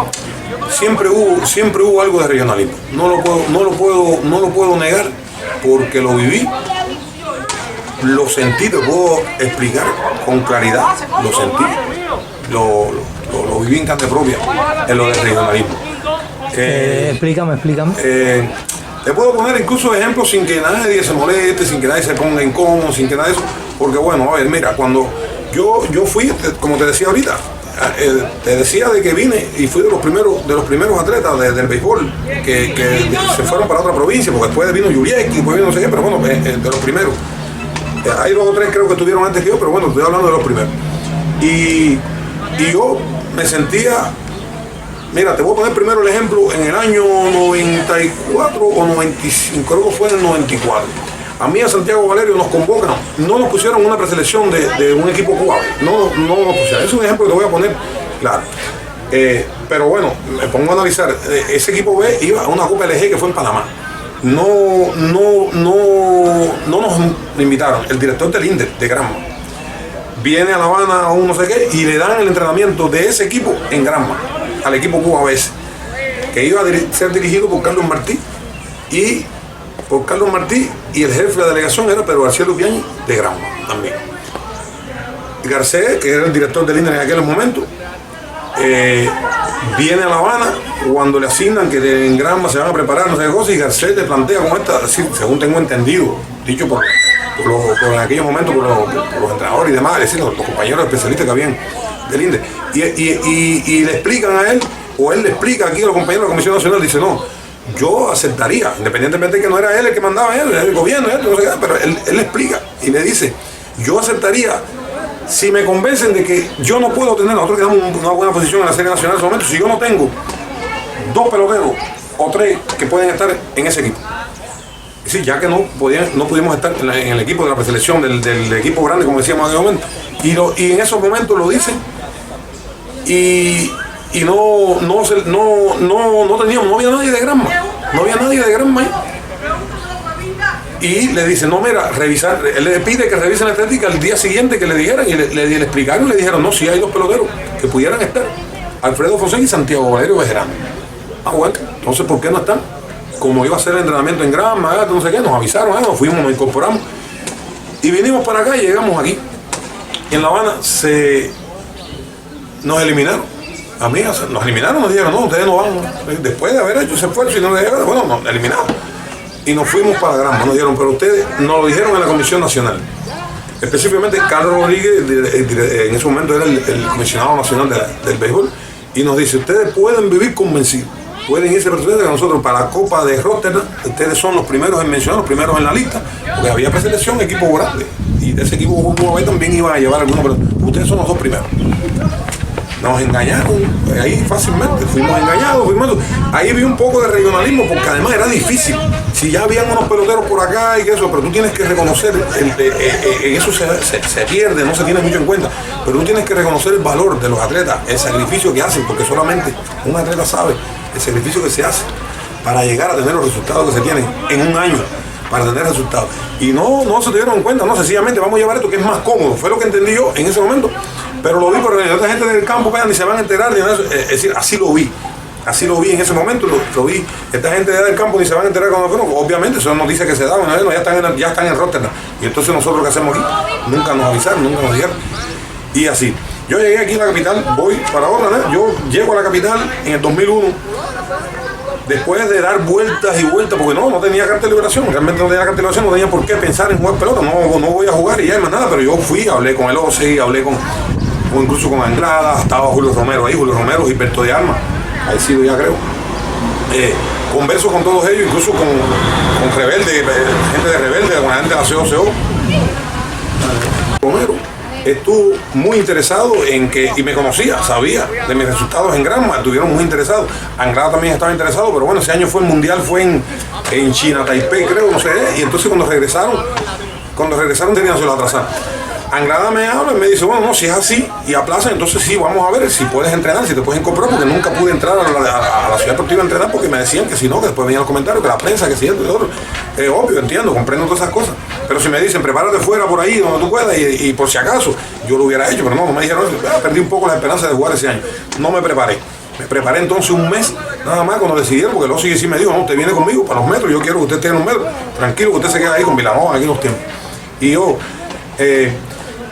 Siempre hubo algo de regionalismo. No lo puedo negar porque lo viví, lo sentí, te puedo explicar con claridad, lo sentí, lo viví en carne propia en lo del regionalismo. Explícame. Te puedo poner incluso ejemplos sin que nadie se moleste, sin que nadie se ponga incómodo, sin que nadie eso. Porque bueno, a ver, mira, cuando yo fui, como te decía ahorita, te decía de que vine y fui de los primeros atletas del béisbol que se fueron para otra provincia, porque después vino Yuriek y después vino no sé qué, pero bueno, de los primeros. Hay 2 o 3 creo que estuvieron antes que yo, pero bueno, estoy hablando de los primeros. Y yo me sentía. Mira, te voy a poner primero el ejemplo en el año 94 o 95, creo que fue en el 94. A mí a Santiago Valerio nos convocan, no nos pusieron una preselección de un equipo cubano, no nos pusieron. Es un ejemplo que te voy a poner, claro. Pero bueno, me pongo a analizar, ese equipo B iba a una Copa LG que fue en Panamá. No nos invitaron, el director del INDER de Granma viene a La Habana o un no sé qué y le dan el entrenamiento de ese equipo en Granma al equipo Cuba B, que iba a ser dirigido por Carlos Martí y el jefe de la delegación era Pedro García Lupián de Granma también. Garcés, que era el director del INDER en aquel momento, viene a La Habana cuando le asignan que en Granma se van a preparar no sé qué cosas y Garcés le plantea como esta, según tengo entendido, dicho por en aquellos momentos por los entrenadores y demás, es decir, los compañeros especialistas que habían del INDER, y le explican a él, o él le explica aquí a los compañeros de la Comisión Nacional, dice, no, yo aceptaría, independientemente de que no era él el que mandaba, el gobierno, no sé qué, pero él le explica y le dice, yo aceptaría si me convencen de que yo no puedo tener, nosotros quedamos una buena posición en la Serie Nacional en ese momento, si yo no tengo 2 peloteros o 3 que pueden estar en ese equipo. Es decir, ya que no pudimos estar en el equipo de la preselección del equipo grande, como decíamos en aquel momento, y en esos momentos lo dicen, y no había nadie de Granma, ahí. Y le dicen, no, mira, revisar, él le pide que revisen la estética el día siguiente que le dijeran, y le explicaron y le dijeron, no, sí hay 2 peloteros que pudieran estar, Alfredo Fonseca y Santiago Valerio Bejerano. Bueno, entonces, ¿por qué no están? Como iba a ser el entrenamiento en Granma, no sé qué, nos avisaron, nos fuimos, nos incorporamos y vinimos para acá y llegamos aquí. Y en La Habana nos eliminaron. A mí nos eliminaron, nos dijeron, no, ustedes no van. Después de haber hecho ese esfuerzo y no dijeron, bueno, nos eliminaron. Y nos fuimos para Granma, nos dijeron, pero ustedes nos lo dijeron en la Comisión Nacional. Específicamente Carlos Rodríguez, en ese momento era el comisionado nacional del béisbol, y nos dice, ustedes pueden vivir convencidos. Pueden irse presidentes que nosotros para la Copa de Rotterdam, ustedes son los primeros en mencionar, los primeros en la lista, porque había preselección, equipo grande, y de ese equipo también iban a llevar algunos, pero ustedes son los 2 primeros. Nos engañaron, ahí fácilmente, fuimos engañados, ahí vi un poco de regionalismo, porque además era difícil, si ya habían unos peloteros por acá y que eso, pero tú tienes que reconocer, eso se pierde, no se tiene mucho en cuenta, pero tú tienes que reconocer el valor de los atletas, el sacrificio que hacen, porque solamente un atleta sabe el sacrificio que se hace para llegar a tener los resultados que se tienen en un año, para tener resultados. Y no se dieron cuenta, no, sencillamente vamos a llevar esto que es más cómodo, fue lo que entendí yo en ese momento, pero lo vi por otra gente del campo, ni se van a enterar, ni nada, es decir, así lo vi en ese momento, lo vi, esta gente del campo ni se van a enterar cuando fueron, obviamente eso nos dice que se da, ya están en Rotterdam, y entonces nosotros ¿qué hacemos aquí? Nunca nos avisaron, nunca nos dijeron, y así. Yo llegué aquí a la capital, voy para ahora, yo llego a la capital en el 2001 después de dar vueltas y vueltas, porque no tenía carta de liberación, realmente no tenía carta de liberación, no tenía por qué pensar en jugar pelota, no voy a jugar y ya más nada, pero yo fui, hablé con el OCE, hablé con incluso con Anglada, estaba Julio Romero ahí, Julio Romero, Gilberto de Armas, ahí sí ya creo. Converso con todos ellos, incluso con Rebelde, gente de Rebelde, con la gente de la COCO. Romero estuvo muy interesado en que, y me conocía, sabía de mis resultados en Granma, estuvieron muy interesados. Anglada también estaba interesado, pero bueno, ese año fue el mundial, fue en China, Taipei, creo, no sé, y entonces cuando regresaron tenían que atrasar. Anglada me habla y me dice, bueno, no, si es así y aplazan, entonces sí, vamos a ver si puedes entrenar, si te puedes incorporar, porque nunca pude entrar a la ciudad deportiva a entrenar porque me decían que si no, que después venían los comentarios, que la prensa, que si esto y lo otro. Obvio, entiendo, comprendo todas esas cosas. Pero si me dicen, prepárate fuera por ahí, donde tú puedas, y por si acaso, yo lo hubiera hecho, pero no me dijeron eso. Perdí un poco la esperanza de jugar ese año. No me preparé. Me preparé entonces un mes, nada más cuando decidieron, porque el OCI sí me dijo, no, usted viene conmigo para los metros, yo quiero que usted esté en los metros, tranquilo, que usted se quede ahí con Vilanova, aquí en los tiempos. Y yo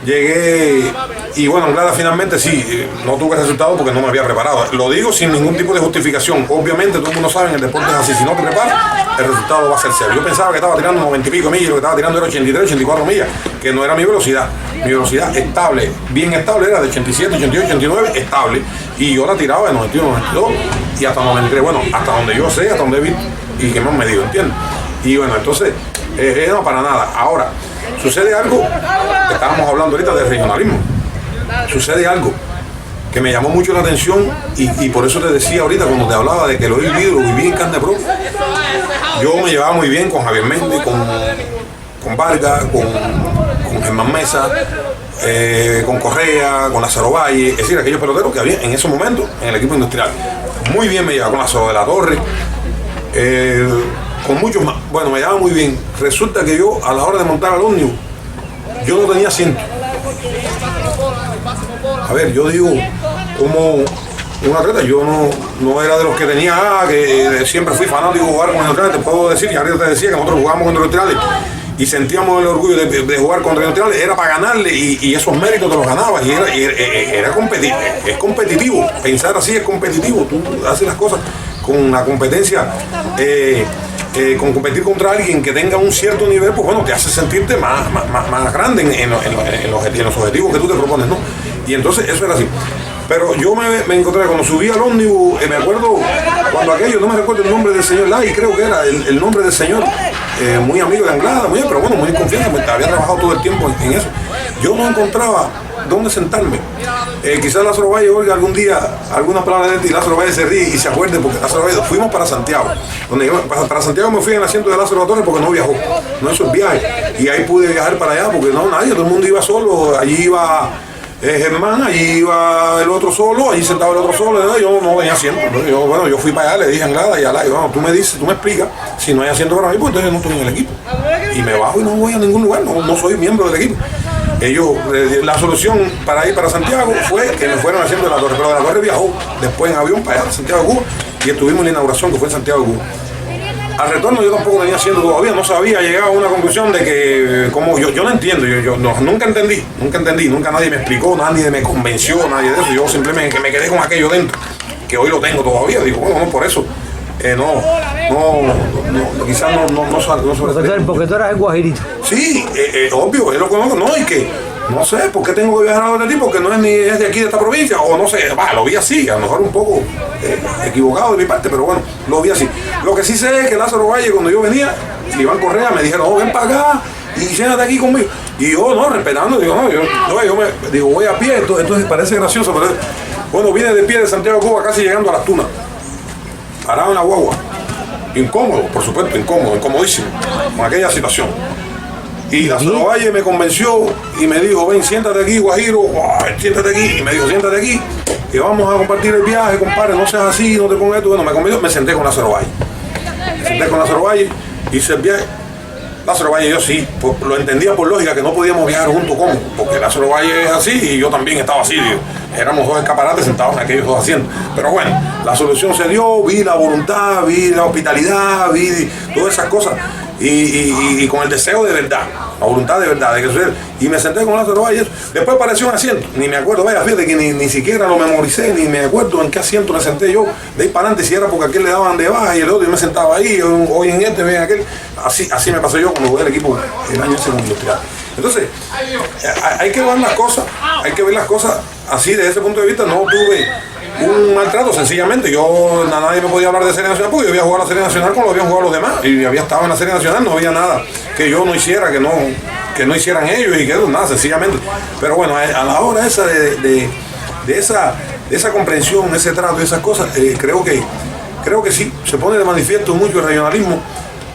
llegué, y bueno, Anglada finalmente sí, no tuve resultado porque no me había preparado. Lo digo sin ningún tipo de justificación. Obviamente, todo el mundo sabe, en el deporte es así, si no te preparas, el resultado va a ser cero. Yo pensaba que estaba tirando 90 y pico millas, lo que estaba tirando era 83, 84 millas, que no era mi velocidad. Mi velocidad estable, bien estable, era de 87, 88, 89, estable. Y yo la tiraba de 91, 92 y hasta 93, bueno, hasta donde yo sé, hasta donde vi y que más me digo, ¿entiendes? Y bueno, entonces, no para nada. Ahora, sucede algo, estábamos hablando ahorita del regionalismo, sucede algo que me llamó mucho la atención y por eso te decía ahorita cuando te hablaba de que lo he vivido, lo viví en carne propia. Yo me llevaba muy bien con Javier Méndez, con Vargas, con Germán Mesa, con Correa, con Lázaro Valle, es decir, aquellos peloteros que había en ese momento en el equipo industrial. Muy bien me llevaba con Lázaro de la Torre, con muchos más. Bueno, me llevaba muy bien. Resulta que yo, a la hora de montar al ómnibus, yo no tenía asiento. A ver, yo digo, como un atleta, yo no era de los que tenía, que siempre fui fanático de jugar con los industriales. Te puedo decir, y ahorita te decía que nosotros jugábamos con los industriales y sentíamos el orgullo de jugar contra los industriales, era para ganarle y esos méritos te los ganabas y era competitivo. Es competitivo, pensar así es competitivo. Tú haces las cosas con la competencia. Con competir contra alguien que tenga un cierto nivel, pues bueno, te hace sentirte más grande en los objetivos que tú te propones, ¿no? Y entonces eso era así. Pero yo me encontré, cuando subí al ómnibus, me acuerdo, cuando aquello, no me recuerdo el nombre del señor Lai, creo que era el nombre del señor, muy amigo de Anglada, pero bueno, muy confianza, había trabajado todo el tiempo en eso. Yo no encontraba dónde sentarme. Quizás Lázaro Valle oiga algún día algunas palabras de él y Lázaro Valle se ríe y se acuerde, porque Lázaro Valle, fuimos para Santiago. Para Santiago me fui en el asiento de Lázaro Torres porque no viajó, no hizo el viaje. Y ahí pude viajar para allá porque no, nadie, todo el mundo iba solo, allí iba Germán, allí iba el otro solo, allí sentaba el otro solo, yo no tenía asiento. Yo fui para allá, le dije a Anglada y a Lai, bueno, tú me dices, tú me explicas, si no hay asiento para mí, pues entonces no estoy en el equipo. Y me bajo y no voy a ningún lugar, no soy miembro del equipo. La solución para ir para Santiago fue que me fueron haciendo de la Torre, pero de la Torre viajó después en avión para allá, Santiago de Cuba, y estuvimos en la inauguración que fue en Santiago de Cuba. Al retorno yo tampoco tenía asiento todavía, no sabía, llegaba a una conclusión de que, como yo no entiendo, nunca entendí, nunca nadie me explicó, nadie me convenció, nadie de eso, yo simplemente me quedé con aquello dentro, que hoy lo tengo todavía, digo, bueno, no por eso. Quizás no sobre porque tú eras el guajirito. Sí, obvio, es lo que no, y que no sé por qué tengo que viajar a donde ti, porque no es de aquí de esta provincia, o no sé, lo vi así, a lo mejor un poco equivocado de mi parte, pero bueno, lo vi así. Lo que sí sé es que Lázaro Valle, cuando yo venía, Iván Correa me dijeron, ven para acá y siéntate aquí conmigo. Y yo, respetando, digo, digo, voy a pie, esto parece gracioso, pero bueno, vine de pie de Santiago de Cuba, casi llegando a Las Tunas. Parado en la guagua, incómodo, por supuesto, incomodísimo, con aquella situación. Y Lázaro Valle me convenció y me dijo, ven, siéntate aquí, Guajiro, siéntate aquí. Y me dijo, siéntate aquí, que vamos a compartir el viaje, compadre, no seas así, no te pongas esto. Bueno, me convenció, me senté con Lázaro Valle. Hice el viaje. Lázaro Valle, yo sí, lo entendía por lógica que no podíamos viajar juntos, ¿cómo? Porque Lázaro Valle es así y yo también estaba así, digo. Éramos dos escaparates sentados en aquellos dos asientos. Pero bueno, la solución se dio, vi la voluntad, vi la hospitalidad, vi todas esas cosas. y con el deseo de verdad, la voluntad de verdad de que suceda. Y me senté con Lázaro Báez y eso. Después apareció un asiento, ni me acuerdo, vaya, fíjate que ni siquiera lo memoricé, ni me acuerdo en qué asiento me senté yo, de ahí para adelante, si era porque a aquel le daban de baja y el otro yo me sentaba ahí, hoy en este, ven aquel. Así me pasó yo cuando jugué el equipo el año ese con Industrial. Entonces, hay que ver las cosas así, desde ese punto de vista. No tuve un maltrato, sencillamente. Nadie me podía hablar de Serie Nacional porque yo había jugado la Serie Nacional como lo habían jugado los demás. Y había estado en la Serie Nacional, no había nada que yo no hiciera, que no hicieran ellos y que nada, sencillamente. Pero bueno, a la hora esa de esa comprensión, ese trato y esas cosas, creo que sí, se pone de manifiesto mucho el regionalismo.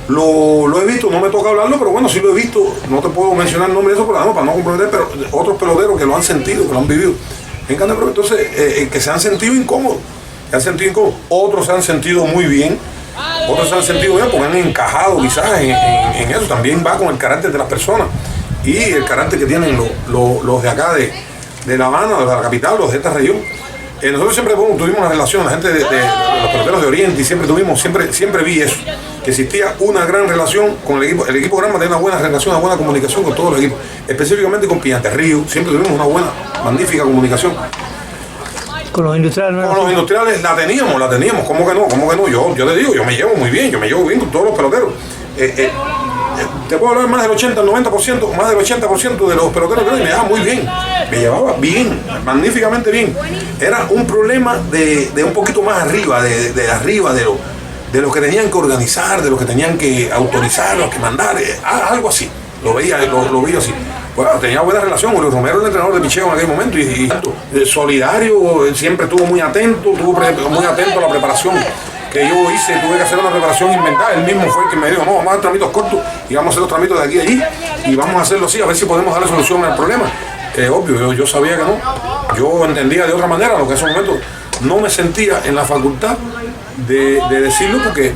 Lo he visto, no me toca hablarlo, pero bueno, sí lo he visto. No te puedo mencionar el nombre de eso para no comprometer, pero otros peloteros que lo han sentido, que lo han vivido. Entonces, que se han sentido incómodos. Otros se han sentido muy bien. Otros se han sentido bien porque han encajado quizás en eso. También va con el carácter de las personas y el carácter que tienen los de acá de La Habana, los de la capital, los de esta región. Nosotros siempre tuvimos una relación, la gente de los peloteros de Oriente, y siempre vi eso, que existía una gran relación con el equipo. El equipo Granma tenía una buena relación, una buena comunicación con todos los equipos, específicamente con Piñaterrío. Siempre tuvimos una buena, magnífica comunicación. Con los industriales, ¿no? Con los industriales la teníamos, ¿cómo que no? Yo te digo, yo me llevo muy bien, con todos los peloteros. Te puedo hablar más del 80, 90%, más del 80% de los peloteros que me llevaba muy bien. Me llevaba bien, magníficamente bien. Era un problema de un poquito más arriba, de lo que tenían que organizar, de lo que tenían que autorizar, lo que mandar, algo así. Lo veía así. Bueno, tenía buena relación. Julio Romero, el entrenador de picheo en aquel momento, y solidario, siempre estuvo muy atento, a la preparación que yo hice. Tuve que hacer una preparación inventada. Él mismo fue el que me dijo, no, vamos a hacer tramitos cortos y vamos a hacer los tramitos de aquí a allí y vamos a hacerlo así, a ver si podemos darle solución al problema. Obvio, yo sabía que no. Yo entendía de otra manera, lo que en ese momento no me sentía en la facultad de decirlo, porque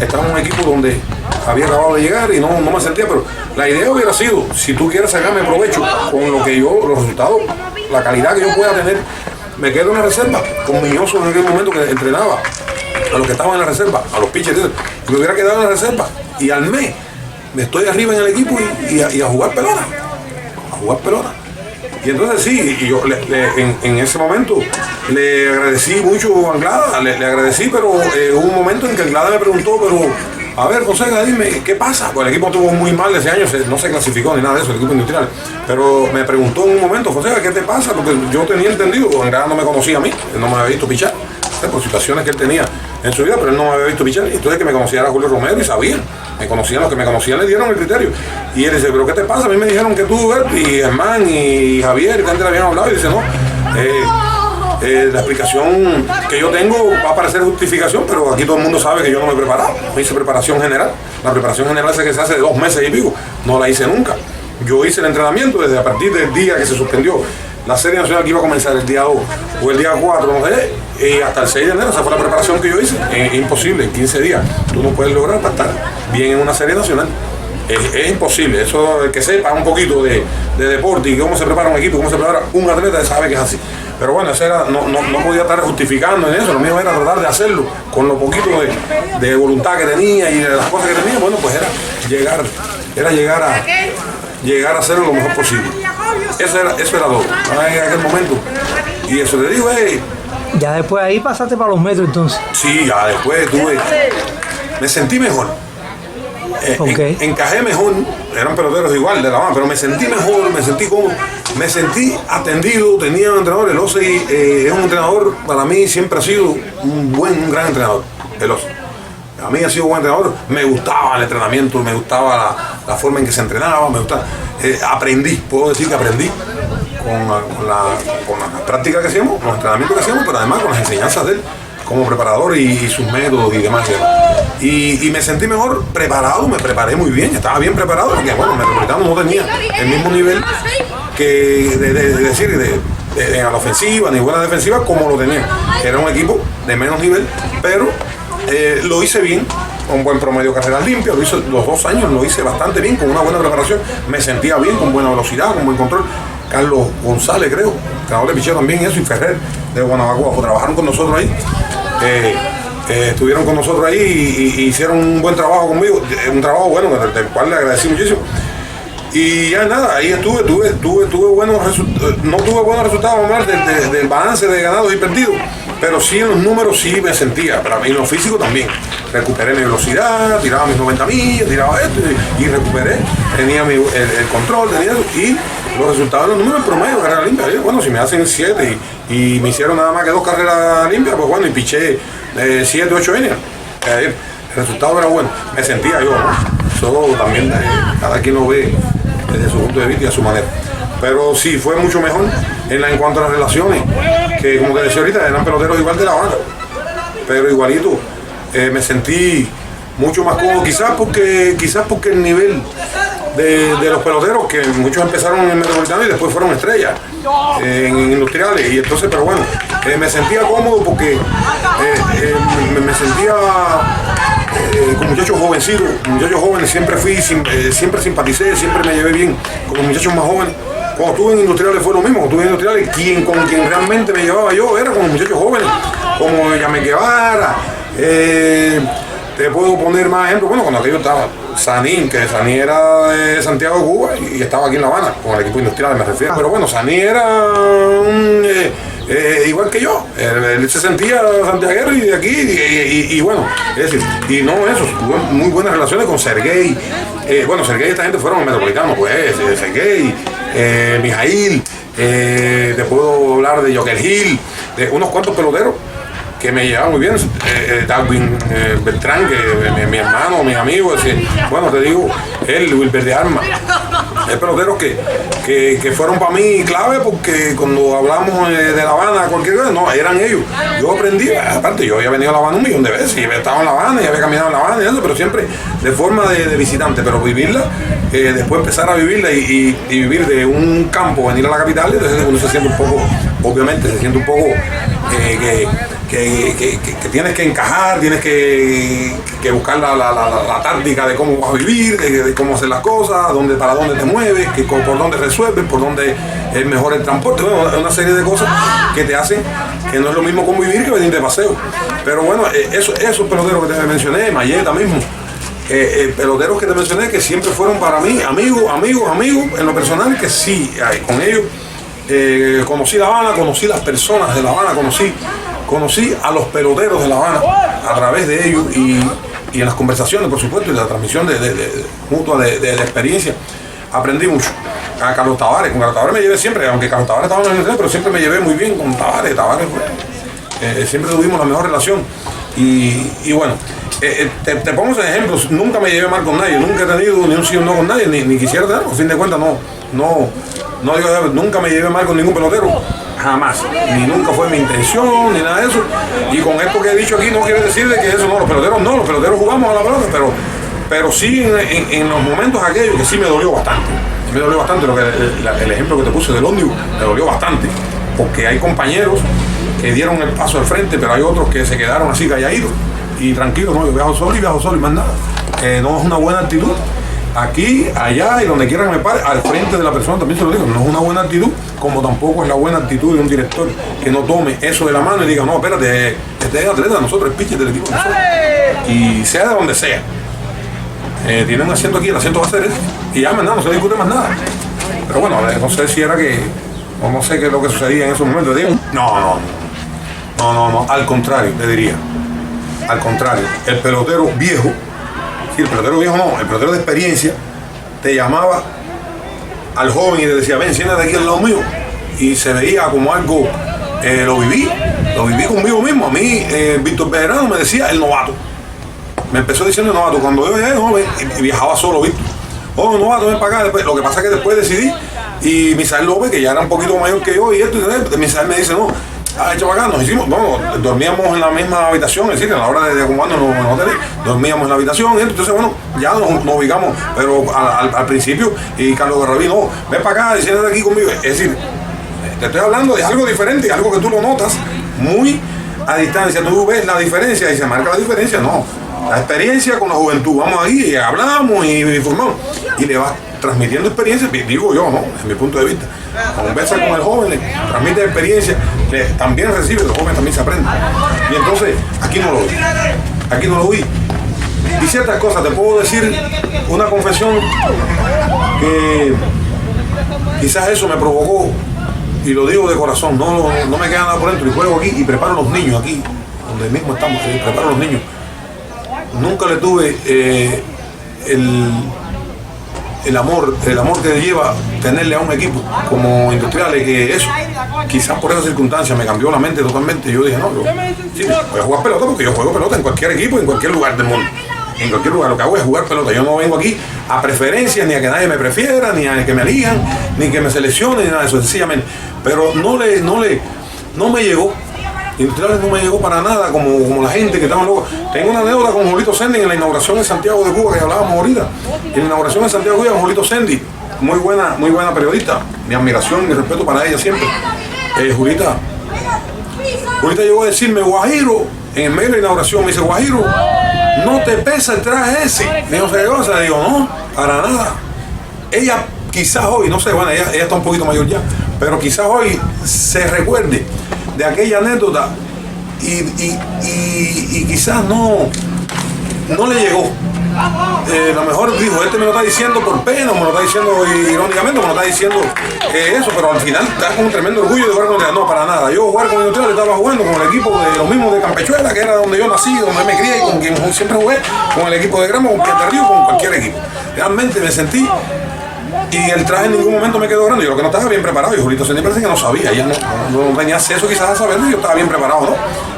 estaba en un equipo donde había acabado de llegar y no me sentía, pero la idea hubiera sido, si tú quieres sacarme provecho con los resultados, la calidad que yo pueda tener, me quedo en la reserva, con Miñoso en aquel momento que entrenaba a los que estaban en la reserva, a los pitchers, me hubiera quedado en la reserva y al mes me estoy arriba en el equipo y a jugar pelota. Y entonces sí, y yo en ese momento le agradecí mucho a Anglada, le agradecí, pero hubo un momento en que Anglada me preguntó, pero a ver, Fonseca, dime, ¿qué pasa? Pues el equipo estuvo muy mal ese año, no se clasificó ni nada de eso, el equipo industrial. Pero me preguntó en un momento, Fonseca, ¿qué te pasa? Porque yo tenía entendido, Anglada no me conocía a mí, él no me había visto pichar, por situaciones que él tenía en su vida, pero él no me había visto pichar. Y entonces que me conocía era Julio Romero y sabían, los que me conocían le dieron el criterio. Y él dice, ¿pero qué te pasa? A mí me dijeron que tú, y Germán y Javier, que antes le habían hablado, y dice, no, la explicación que yo tengo va a parecer justificación, pero aquí todo el mundo sabe que yo no me he preparado. Me hice preparación general. La preparación general esa que se hace de 2 meses y pico, no la hice nunca. Yo hice el entrenamiento desde a partir del día que se suspendió la Serie Nacional, que iba a comenzar el día 2 o el día 4, no sé, y hasta el 6 de enero. Esa fue la preparación que yo hice. Es imposible, en 15 días tú no puedes lograr para estar bien en una Serie Nacional. Es imposible. Eso, el que sepa un poquito de deporte y cómo se prepara un equipo, cómo se prepara un atleta, sabe que es así. Pero bueno, no podía estar justificando en eso. Lo mío era tratar de hacerlo con lo poquito de voluntad que tenía y de las cosas que tenía. Bueno, pues era llegar a hacerlo lo mejor posible. Eso era todo en aquel momento. Y eso te digo, ya después ahí pasaste para los metros entonces. Sí, ya después me sentí mejor. Okay. Encajé mejor, eran peloteros igual de La Habana, pero me sentí mejor, me sentí cómodo, me sentí atendido. Tenía un entrenador, el Osei es un entrenador, para mí siempre ha sido un gran entrenador, el Osei. A mí ha sido un buen entrenador, me gustaba el entrenamiento, me gustaba la forma en que se entrenaba, me gustaba. Aprendí, puedo decir que aprendí con la práctica que hacíamos, con los entrenamientos que hacíamos, pero además con las enseñanzas de él como preparador y sus métodos y demás. Y me sentí mejor preparado, me preparé muy bien, estaba bien preparado, porque bueno, Metropolitano no tenía el mismo nivel que a la ofensiva ni buena defensiva como lo tenía. Era un equipo de menos nivel, pero lo hice bien, con buen promedio de carreras limpias, lo hice los 2 años, lo hice bastante bien, con una buena preparación, me sentía bien, con buena velocidad, con buen control. Carlos González, creo, entrenador de picheo también, eso, y Ferrer de Guanabacoa, trabajaron con nosotros ahí. estuvieron con nosotros ahí y hicieron un buen trabajo conmigo, un trabajo bueno, del cual le agradecí muchísimo. Y ya nada, ahí tuve buenos resultados, no tuve buenos resultados más del balance de ganados y perdidos, pero sí en los números sí me sentía, pero en lo físico también. Recuperé mi velocidad, tiraba mis 90 millas, tiraba esto y recuperé, tenía el control, tenía eso, y los resultados, los números en promedio, carrera limpia. Bueno, si me hacen 7 y me hicieron nada más que 2 carreras limpias, pues bueno, y piché 7, 8 innings. El resultado era bueno, me sentía yo, ¿no? Eso también cada quien lo ve desde su punto de vista y a su manera. Pero sí, fue mucho mejor en cuanto a las relaciones, que como que decía ahorita, eran peloteros igual de La Habana, pero igualito. Me sentí mucho más cómodo, quizás porque el nivel de los peloteros, que muchos empezaron en Metropolitano y después fueron estrellas en industriales, y entonces, pero bueno, me sentía cómodo porque me sentía con muchachos jovencitos, muchachos jóvenes, siempre simpaticé, siempre me llevé bien con los muchachos más jóvenes. Cuando estuve en industriales fue lo mismo, cuando estuve en industriales, con quien realmente me llevaba yo era con los muchachos jóvenes, como Yamé Guevara. Te puedo poner más ejemplos. Bueno, cuando aquello estaba Sanín, que Sanín era de Santiago de Cuba y estaba aquí en La Habana, con el equipo industrial me refiero. Pero bueno, Sanín era igual que yo. Él se sentía santiaguero y de aquí, y bueno, es decir, y no eso, tuve muy buenas relaciones con Sergey. Bueno, Sergey y esta gente fueron Metropolitanos, pues, Sergey, Mijail, te puedo hablar de Joker Hill, de unos cuantos peloteros que me llevaba muy bien, Darwin Beltrán, que mi hermano, mis amigos, bueno, te digo, él, Wilber de Arma, hay peloteros que fueron para mí clave, porque cuando hablamos de La Habana, cualquier cosa, no, eran ellos. Yo aprendí, aparte, yo había venido a La Habana 1.000.000 de veces, y había estado en La Habana, y había caminado en La Habana, y eso, pero siempre de forma de visitante, pero vivirla, después empezar a vivirla y vivir de un campo, venir a la capital, entonces uno se siente un poco, obviamente, se siente un poco que tienes que encajar, tienes que buscar la táctica de cómo vas a vivir, de cómo hacer las cosas, para dónde te mueves, por dónde resuelves, por dónde es mejor el transporte. Bueno, es una serie de cosas que te hacen que no es lo mismo convivir que venir de paseo. Pero bueno, esos peloteros que te mencioné, Mayeta mismo, peloteros que te mencioné, que siempre fueron para mí amigos, en lo personal, que sí, con ellos conocí La Habana, conocí las personas de La Habana, conocí a los peloteros de La Habana a través de ellos y en las conversaciones, por supuesto, y la transmisión mutua de experiencia. Aprendí mucho. A Carlos Tavares, con Carlos Tavares me llevé siempre, aunque Carlos Tavares estaba en la universidad, pero siempre me llevé muy bien con Tavares. Siempre tuvimos la mejor relación. Y bueno, te pongo ese ejemplo, nunca me llevé mal con nadie, nunca he tenido ni un sí o un no con nadie, ni quisiera tener, a fin de cuentas nunca me llevé mal con ningún pelotero, jamás, ni nunca fue mi intención, ni nada de eso. Y con esto que he dicho aquí no quiere decir de que eso no, los peloteros jugamos a la pelota, pero sí en los momentos aquellos que sí me dolió bastante. El ejemplo que te puse del ómnibus me dolió bastante, porque hay compañeros que dieron el paso al frente, pero hay otros que se quedaron así calladitos y tranquilos, no, yo viajo solo y más nada. No es una buena actitud. Aquí, allá y donde quiera que me pare, al frente de la persona también se lo digo, no es una buena actitud, como tampoco es la buena actitud de un director que no tome eso de la mano y diga, no, espérate, este es atleta, nosotros, el pitcher del equipo, nosotros. Y sea de donde sea, tiene un asiento aquí, el asiento va a ser ese, y ya no se discute más nada. Pero bueno, no sé si era que, no sé qué es lo que sucedía en esos momentos, digo, no, al contrario, te diría, al contrario, el pelotero viejo, sí, el pelotero viejo no, el pelotero de experiencia te llamaba al joven y te decía, ven, siéntate aquí al lado mío, y se veía como algo, lo viví conmigo mismo. A mí, Víctor Bejarano me decía el novato, me empezó diciendo el novato, cuando yo llegué joven, y viajaba solo, Víctor, novato, ven para acá. Después, lo que pasa es que después decidí, y Misael López, que ya era un poquito mayor que yo, y esto, Misael me dice, no, hecho bacán, dormíamos en la misma habitación, es decir, a la hora de acomodarnos en los hoteles, dormíamos en la habitación, entonces bueno, ya nos ubicamos, pero al principio, y Carlos Garrabí, no, ven para acá, siéntate aquí conmigo, es decir, te estoy hablando de algo diferente, algo que tú lo notas muy a distancia, tú ves la diferencia y se marca la diferencia, no, la experiencia con la juventud, vamos ahí y hablamos y formamos, y le vas transmitiendo experiencia, digo yo, ¿no? Desde mi punto de vista. Conversa con el joven, transmite experiencia también recibe, los jóvenes también se aprenden. Y entonces, aquí no lo vi. Aquí no lo vi. Y ciertas cosas, te puedo decir una confesión que quizás eso me provocó, y lo digo de corazón, no me queda nada por dentro, y juego aquí y preparo a los niños aquí, donde mismo estamos, preparo a los niños. Nunca le tuve el amor que lleva tenerle a un equipo como Industriales, que eso, quizás por esa circunstancia me cambió la mente totalmente. Yo dije, no, sí, voy a jugar pelota porque yo juego pelota en cualquier equipo, en cualquier lugar del mundo. En cualquier lugar, lo que hago es jugar pelota. Yo no vengo aquí a preferencias, ni a que nadie me prefiera, ni a que me elijan, ni que me seleccionen, ni nada de eso, sencillamente. Pero no me llegó. Industriales no me llegó para nada como la gente que estaba loca. Tengo una anécdota con Julito Sendy en la inauguración en Santiago de Cuba, que hablábamos ahorita. En la inauguración en Santiago de Cuba, Julito Sendy, muy buena periodista. Mi admiración y mi respeto para ella siempre. Julita llegó a decirme, Guajiro, en el medio de la inauguración, me dice, Guajiro, ¿no te pesa el traje ese? Me dijo, ¿qué cosa? Digo, no, para nada. Ella quizás hoy, no sé, bueno, ella está un poquito mayor ya, pero quizás hoy se recuerde de aquella anécdota y quizás no le llegó. A lo mejor dijo, este me lo está diciendo por pena, me lo está diciendo irónicamente, me lo está diciendo eso, pero al final está con un tremendo orgullo de jugar con Industriales. No, para nada. Yo jugar con Industriales estaba jugando con el equipo de los mismos de Campechuela, que era donde yo nací, donde me crié y con quien siempre jugué, con el equipo de Grama, con Piedras del Río, con cualquier equipo. Realmente me sentí. Y el traje en ningún momento me quedó grande. Yo lo que no estaba bien preparado. Y Julito Sendy parece que no sabía. Ella no tenía acceso quizás a saberlo. Yo estaba bien preparado, ¿no?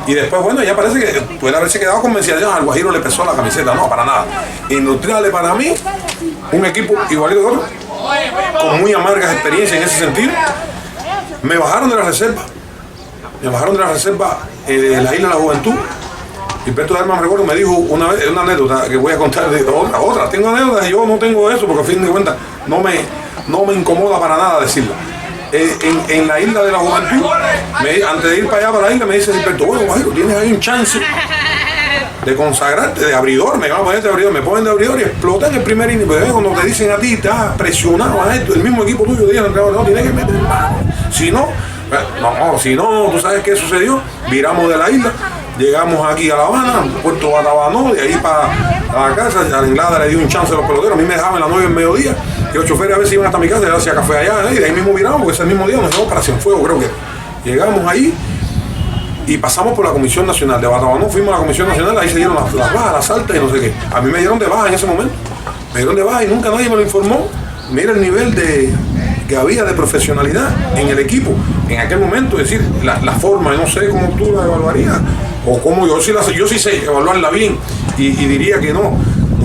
Y después, bueno, ella parece que puede haberse quedado convencida. Al Guajiro le pesó la camiseta. No, para nada. Industriales para mí, un equipo igualito que otro, con muy amargas experiencias en ese sentido. Me bajaron de la reserva. De la Isla de la Juventud. Gilberto Derman, recuerdo, me dijo una vez, una anécdota que voy a contar de otra. Tengo anécdotas y yo no tengo eso porque a fin de cuentas no me incomoda para nada decirla. En la Isla de la Juventud, antes de ir para allá, para la isla, me dice Gilberto, bueno, Guajiro, tienes ahí un chance de consagrarte, de abridor, me van a poner de abridor, me ponen de abridor y explotan el primer inning. Pero cuando te dicen a ti, estás presionado a esto, el mismo equipo tuyo dice, no, tienes que meter mano. Si no, tú sabes qué sucedió, viramos de la isla. Llegamos aquí a La Habana, Puerto Batabanó, de ahí para la casa. A la Inglada le dio un chance a los peloteros. A mí me dejaban a las 9 del mediodía. Y los choferes a veces iban hasta mi casa, y hacía café allá, y de ahí mismo viramos, porque ese mismo día nos llevamos para Cienfuegos, creo que. Llegamos ahí y pasamos por la Comisión Nacional. De Batabanó fuimos a la Comisión Nacional, ahí se dieron las bajas, las altas y no sé qué. A mí me dieron de baja en ese momento. Me dieron de baja y nunca nadie me lo informó. Mira el nivel que había de profesionalidad en el equipo en aquel momento, es decir, la forma, no sé cómo tú la evaluarías o cómo yo sí sé evaluarla bien y diría que no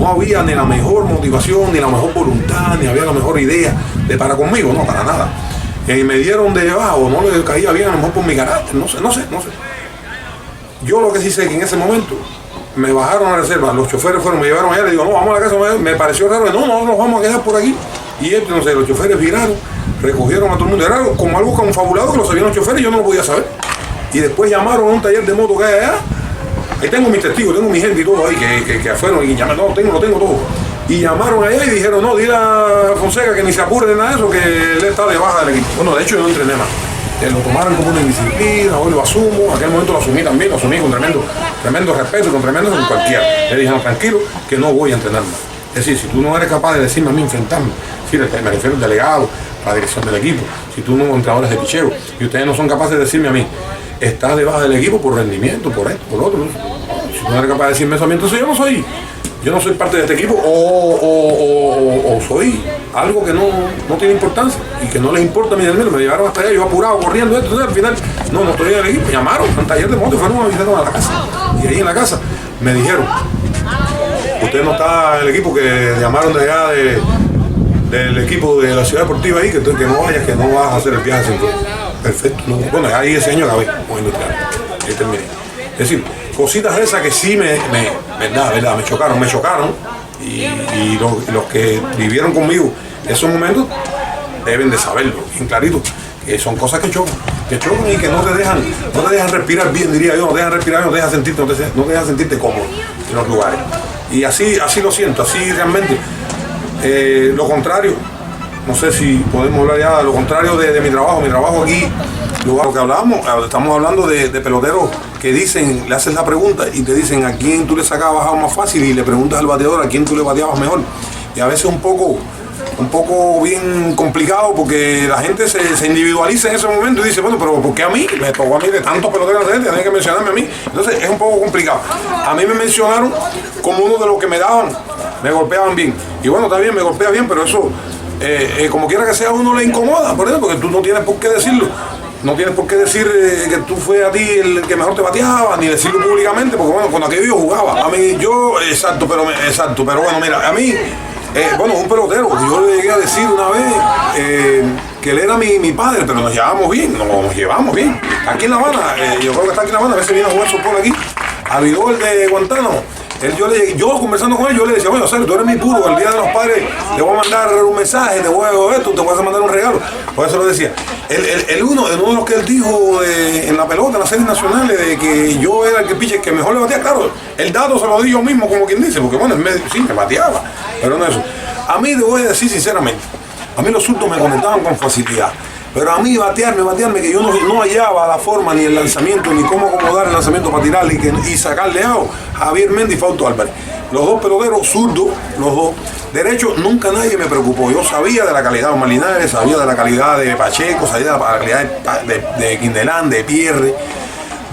había ni la mejor motivación, ni la mejor voluntad, ni había la mejor idea de para conmigo, no, para nada. Y me dieron de bajo, no le caía bien a lo mejor por mi carácter, no sé. Yo lo que sí sé que en ese momento me bajaron a la reserva, los choferes me llevaron allá, le digo, no, vamos a la casa, me pareció raro, no, nos vamos a quedar por aquí. Y no sé, los choferes viraron, recogieron a todo el mundo. Era como algo confabulado que lo sabían los choferes y yo no lo podía saber. Y después llamaron a un taller de moto que hay allá. Ahí tengo mis testigos, tengo mi gente y todo ahí que fueron y llamaron, lo tengo todo. Y llamaron allá y dijeron, no, dile a Fonseca que ni se apure de nada de eso, que él está de baja del equipo. Bueno, de hecho yo no entrené más. Lo tomaron como una indisciplina, hoy lo asumo, en aquel momento lo asumí también, lo asumí con tremendo respeto, con cualquiera. Le dijeron, tranquilo, que no voy a entrenar más. Es decir, si tú no eres capaz de decirme a mí, enfrentarme, me refiero al delegado, a la dirección del equipo, si tú no entrenadores de picheo, y ustedes no son capaces de decirme a mí, estás de baja del equipo por rendimiento, por esto, por lo otro, si tú no eres capaz de decirme eso a mí, entonces yo no soy parte de este equipo o soy algo que no tiene importancia y que no les importa a mí. Me llevaron hasta allá, yo apurado, corriendo, entonces al final no estoy en el equipo. Llamaron a un taller de moto y fueron a visitarnos a la casa. Y ahí en la casa me dijeron, usted no está en el equipo, que llamaron de allá del equipo de la ciudad deportiva ahí, que no vayas, que no vas a hacer el viaje sin tiempo. Perfecto. Bueno, ahí ese año acabé con Industriales. Ahí terminé. Es decir, cositas de esas que sí me chocaron y los que vivieron conmigo esos momentos deben de saberlo, bien clarito, que son cosas que chocan y que no te dejan respirar bien, diría yo, no te dejan respirar, no te dejan sentirte cómodo en los lugares. Y así lo siento, así realmente. Lo contrario, no sé si podemos hablar ya de lo contrario de mi trabajo. Mi trabajo aquí, lo que hablábamos, estamos hablando de peloteros que dicen, le haces la pregunta y te dicen a quién tú le sacabas bajado más fácil y le preguntas al bateador a quién tú le bateabas mejor. Y a veces un poco bien complicado porque la gente se individualiza en ese momento y dice, bueno, pero ¿por qué a mí? Me tocó a mí de tantos peloteros de gente, tienen que mencionarme a mí. Entonces es un poco complicado. A mí me mencionaron como uno de los que me daban, me golpeaban bien. Y bueno, también me golpea bien, pero eso, como quiera que sea, a uno le incomoda, por eso, porque tú no tienes por qué decirlo. No tienes por qué decir que tú fue a ti el que mejor te bateaba, ni decirlo públicamente, porque bueno, con aquello yo jugaba. A mí, exacto, pero bueno, mira, a mí, bueno, un pelotero, yo le llegué a decir una vez que él era mi padre, pero nos llevábamos bien. Aquí en La Habana, yo creo que está aquí en La Habana, a veces viene a jugar softball aquí, a Vidal de Guantánamo. Yo conversando con él, yo le decía, bueno, Sergio, tú eres mi puro, el día de los padres te voy a mandar un mensaje, te voy a mandar un regalo. Por eso lo decía. Uno de los que él dijo en la pelota, en las series nacionales, de que yo era el pitcher que mejor le bateaba, claro, el dato se lo di yo mismo, como quien dice, porque bueno, sí, me bateaba, pero no eso. A mí te voy a decir sinceramente, a mí los surdos me conectaban con facilidad. Pero a mí batearme, que yo no hallaba la forma, ni el lanzamiento, ni cómo acomodar el lanzamiento para tirarle y sacarle a Javier Méndez y Fausto Álvarez. Los dos peloteros zurdos, los dos. Derecho, nunca nadie me preocupó. Yo sabía de la calidad de Omar Linares, sabía de la calidad de Pacheco, sabía de la calidad de Quindelán, de Pierre,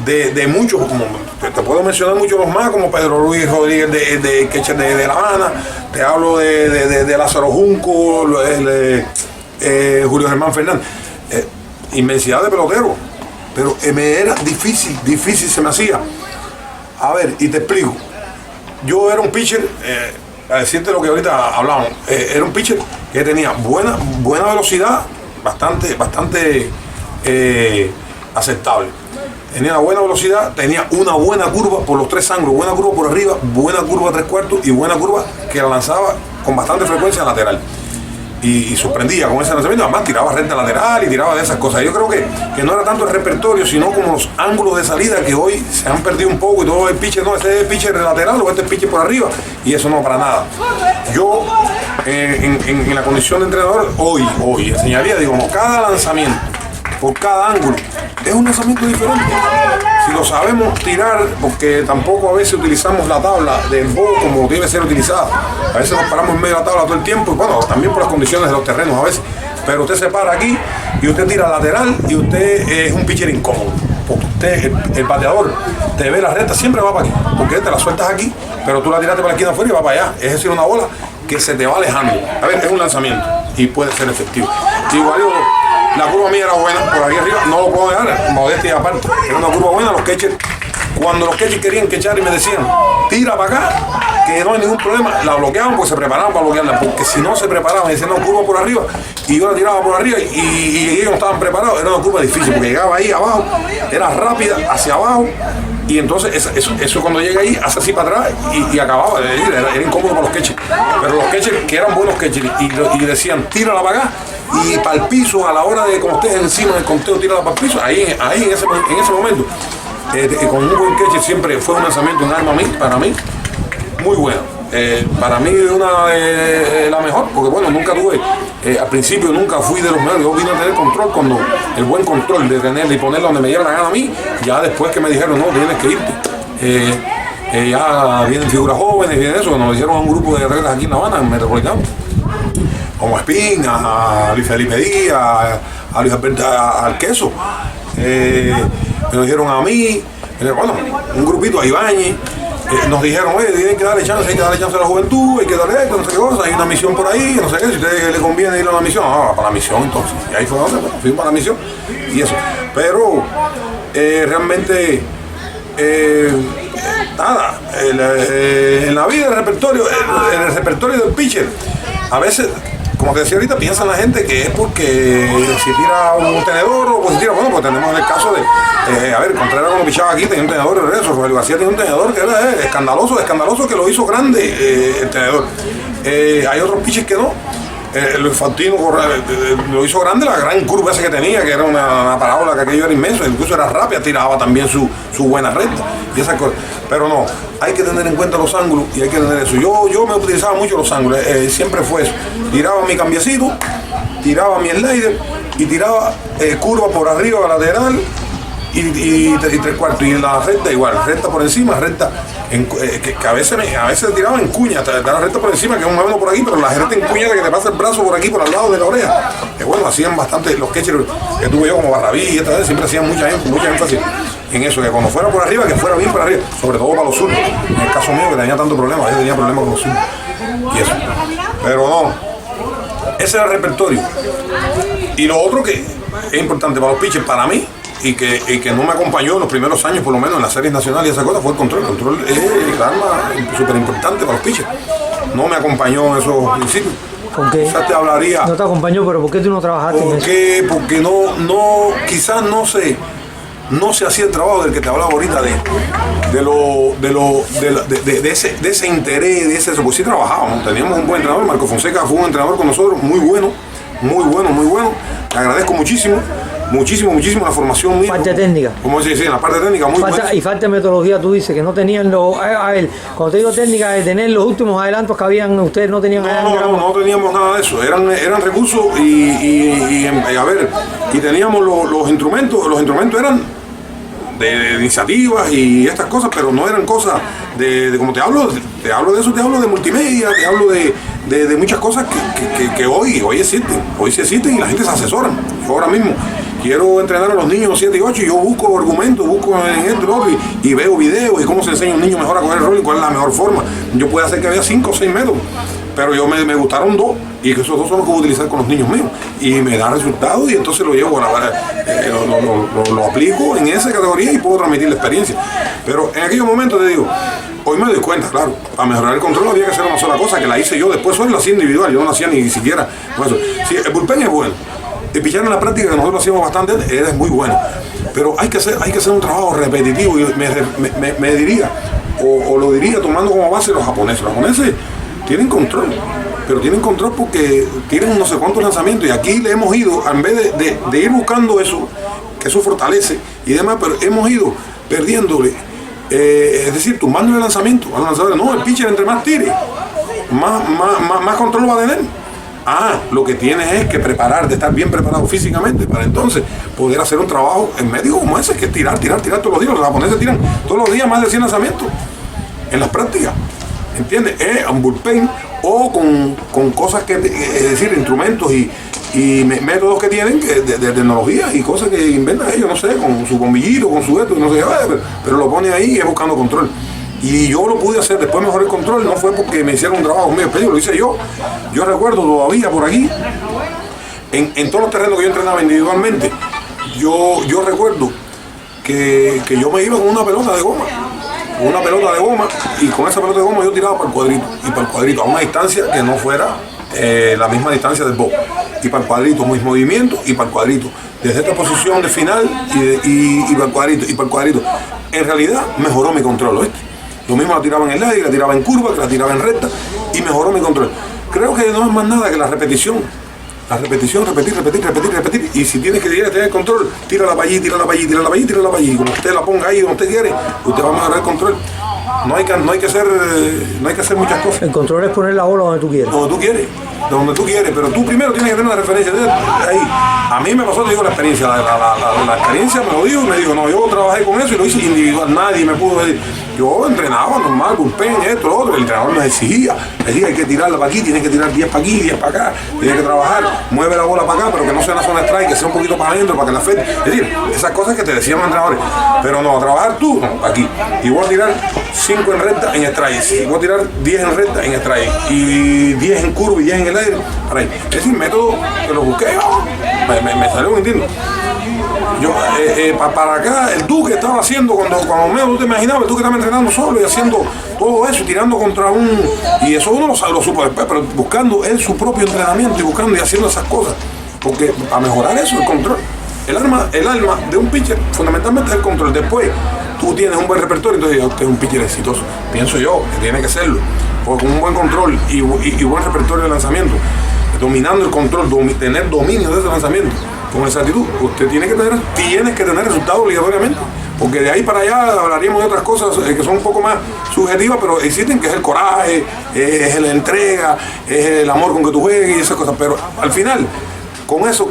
de muchos, como te puedo mencionar muchos los más, como Pedro Luis Rodríguez de La Habana, te hablo de Lázaro Junco, Julio Germán Fernández. Inmensidad de peloteros, pero me era difícil se me hacía. A ver, y te explico. Yo era un pitcher, a decirte lo que ahorita hablamos, era un pitcher que tenía buena velocidad, bastante aceptable. Tenía buena velocidad, tenía una buena curva por los tres ángulos, buena curva por arriba, buena curva a 3/4 y buena curva que la lanzaba con bastante frecuencia lateral. Y sorprendía con ese lanzamiento, además tiraba recta lateral y tiraba de esas cosas. Yo creo que no era tanto el repertorio, sino como los ángulos de salida que hoy se han perdido un poco y todo el pitcher, no, este es el pitcher lateral o este es el pitcher por arriba, y eso no para nada. Yo, en la condición de entrenador, hoy enseñaría, digo, cada lanzamiento, por cada ángulo, es un lanzamiento diferente. Si lo sabemos tirar, porque tampoco a veces utilizamos la tabla del bowl como debe ser utilizada. A veces nos paramos en medio de la tabla todo el tiempo, y bueno, también por las condiciones de los terrenos a veces. Pero usted se para aquí y usted tira lateral y usted es un pitcher incómodo. Porque usted, el bateador, te ve la recta, siempre va para aquí. Porque te la sueltas aquí, pero tú la tiraste para la esquina afuera y va para allá. Es decir, una bola que se te va alejando. A ver, es un lanzamiento y puede ser efectivo. Igual la curva mía era buena, por aquí arriba, no lo puedo dejar, modestia aparte. Era una curva buena, los catchers, cuando los catchers querían catchar y me decían, tira para acá, que no hay ningún problema, la bloqueaban porque se preparaban para bloquearla, porque si no se preparaban y decían, no, curva por arriba, y yo la tiraba por arriba y ellos no estaban preparados, era una curva difícil, porque llegaba ahí abajo, era rápida hacia abajo, y entonces eso cuando llega ahí, hace así para atrás y acababa, era incómodo para los catchers. Pero los catchers que eran buenos catchers y decían, tírala para acá, y para el piso, a la hora de como estés encima del conteo, tírala para el piso, ahí en ese momento, con un buen catcher siempre fue un lanzamiento, un arma para mí, muy bueno. Para mí una la mejor, porque bueno, nunca tuve, al principio nunca fui de los mejores, yo vine a tener control cuando, el buen control de tenerla y ponerla donde me diera la gana a mí, ya después que me dijeron, no, tienes que irte. Ya vienen figuras jóvenes, vienen eso, nos hicieron a un grupo de reglas aquí en La Habana, en Metropolitano, como Espín, a Luis Felipe Díaz, a Luis Alberto Alqueso, me dijeron a mí, bueno, un grupito a Ibáñez. Nos dijeron, oye, hay que darle chance a la juventud, hay que darle esto, no sé qué cosa, hay una misión por ahí, no sé qué, si a usted le conviene ir a una misión, para la misión entonces. Y ahí fue donde fui para la misión y eso. Pero realmente, nada, en la vida el repertorio del pitcher, a veces, como te decía ahorita, piensa la gente que es porque si tira un tenedor o pues si tira, bueno, pues tenemos el caso de, a ver, Contreras cuando pichaba aquí tenía un tenedor de regreso, Rogelio García tenía un tenedor que era escandaloso que lo hizo grande el tenedor. Hay otros pitchers que no. Luis Faustino lo hizo grande la gran curva esa que tenía, que era una parábola que aquello era inmenso, incluso era rápida, tiraba también su buena recta y esas cosas. Pero no, hay que tener en cuenta los ángulos y hay que tener eso. Yo me utilizaba mucho los ángulos, siempre fue eso. Tiraba mi cambiecito tiraba mi slider y tiraba curva por arriba, lateral y 3/4. Y en la recta igual, recta por encima, recta que a veces tiraba en cuña, hasta la recta por encima, que es un menos por aquí, pero la recta en cuña de que te pasa el brazo por aquí, por al lado de la oreja. Bueno, hacían bastante, los catchers que tuve yo como Barrabí y esta vez siempre hacían mucha énfasis en eso, que cuando fuera por arriba, que fuera bien por arriba, sobre todo para los zurdos. En el caso mío, que tenía tanto problema, yo tenía problemas con los zurdos y eso. Pero no, ese era el repertorio. Y lo otro que es importante para los pitchers, para mí, y que no me acompañó en los primeros años, por lo menos en las series nacionales y esa cosa, fue el control. El control es el arma súper importante para los pitchers. No me acompañó en esos principios. ¿Por qué? O sea, te hablaría. No te acompañó, pero ¿por qué tú no trabajaste en eso? Porque quizás no se hacía el trabajo del que te hablaba ahorita de ese interés, de ese. Pues sí trabajábamos, teníamos un buen entrenador. Marco Fonseca fue un entrenador con nosotros muy bueno. Le agradezco muchísimo la formación mía. Parte técnica. Como se dice, en la parte técnica muy buena. Y falta de metodología, tú dices que no tenían a ver, cuando te digo técnica, de tener los últimos adelantos que habían, ustedes no tenían. No teníamos nada de eso, eran recursos y teníamos los instrumentos eran de iniciativas y estas cosas, pero no eran cosas de como te hablo de eso, te hablo de multimedia, te hablo de muchas cosas que hoy sí existen y la gente se asesora. Yo ahora mismo quiero entrenar a los niños 7 y 8 y yo busco argumentos, busco en esto y lo otro y veo videos y cómo se enseña a un niño mejor a coger el rol y cuál es la mejor forma. Yo puedo hacer que había 5 o 6 métodos, pero yo me gustaron 2 y que esos 2 son los que voy a utilizar con los niños míos y me da resultados y entonces lo llevo lo aplico en esa categoría y puedo transmitir la experiencia. Pero en aquellos momentos te digo, hoy me doy cuenta, claro, para mejorar el control había que hacer una sola cosa, que la hice yo, después hoy la hacía individual, yo no hacía ni siquiera con eso. Sí, el bullpen es bueno, el pichar en la práctica que nosotros hacíamos bastante es muy bueno, pero hay que hacer un trabajo repetitivo y me diría, o lo diría tomando como base los japoneses. Los japoneses tienen control, pero tienen control porque tienen no sé cuántos lanzamientos y aquí le hemos ido, en vez de ir buscando eso, que eso fortalece y demás, pero hemos ido perdiéndole, es decir, tumbando el lanzamiento a los lanzadores. No, el pitcher entre más tire, más control va a tener. Lo que tienes es que prepararte, estar bien preparado físicamente para entonces poder hacer un trabajo en medio como ese, que es tirar todos los días. Los japoneses tiran todos los días más de 100 lanzamientos en las prácticas, ¿entiendes? Un bullpen o con cosas es decir, instrumentos y métodos que tienen de tecnología y cosas que inventan ellos, no sé, con su bombillito, con su esto, no sé, pero lo pone ahí y es buscando control. Y yo lo pude hacer, después mejoré el control, no fue porque me hicieron un trabajo medio pedido, lo hice yo. Yo recuerdo todavía por aquí, en todos los terrenos que yo entrenaba individualmente, yo recuerdo que yo me iba con una pelota de goma. Y con esa pelota de goma yo tiraba para el cuadrito, a una distancia que no fuera la misma distancia del box. Y para el cuadrito, mis movimientos y para el cuadrito. Desde esta posición de final y para el cuadrito, En realidad mejoró mi control, ¿oíste? Lo mismo la tiraba en el aire, la tiraba en curva, que la tiraba en recta y mejoró mi control. Creo que no es más nada que la repetición. La repetición, repetir. Y si tienes que tener el control, tírala para allí. Y cuando usted la ponga ahí donde usted quiere, usted va a mejorar el control. No hay que hacer muchas cosas. El control es poner la bola donde tú quieres. Donde tú quieres, pero tú primero tienes que tener la referencia de ahí. A mí me pasó, te digo, la experiencia. La experiencia me lo dijo y me dijo, no, yo trabajé con eso y lo hice individual, nadie me pudo decir. Yo entrenaba normal, bullpen, esto, lo otro, el entrenador me exigía, hay que tirarla para aquí, tienes que tirar 10 para aquí, 10 para acá, tienes que trabajar, mueve la bola para acá, pero que no sea una zona strike, que sea un poquito para adentro, para que la afecte. Es decir, esas cosas que te decían los entrenadores, pero no, a trabajar tú, no, aquí. Y voy a tirar 5 en recta en strike, y voy a tirar 10 en recta en strike, y 10 en curva y 10 en el aire, para ahí. Es decir, método que lo busqué, me salió, ¿me entiendes? Yo, para acá, el Duque estaba haciendo, cuando menos tú te imaginabas, el Duque estaba entrenando solo y haciendo todo eso, tirando contra un... Y eso uno lo supo después, pero buscando él su propio entrenamiento y buscando y haciendo esas cosas. Porque para mejorar eso, el control. El alma de un pitcher, fundamentalmente es el control. Después, tú tienes un buen repertorio, entonces usted es un pitcher exitoso. Pienso yo que tiene que serlo. Porque con un buen control y buen repertorio de lanzamiento, dominando el control, tener dominio de ese lanzamiento, con esa actitud, usted tiene que tener resultados obligatoriamente, porque de ahí para allá hablaríamos de otras cosas que son un poco más subjetivas, pero existen, que es el coraje, es la entrega, es el amor con que tú juegues y esas cosas, pero al final con eso,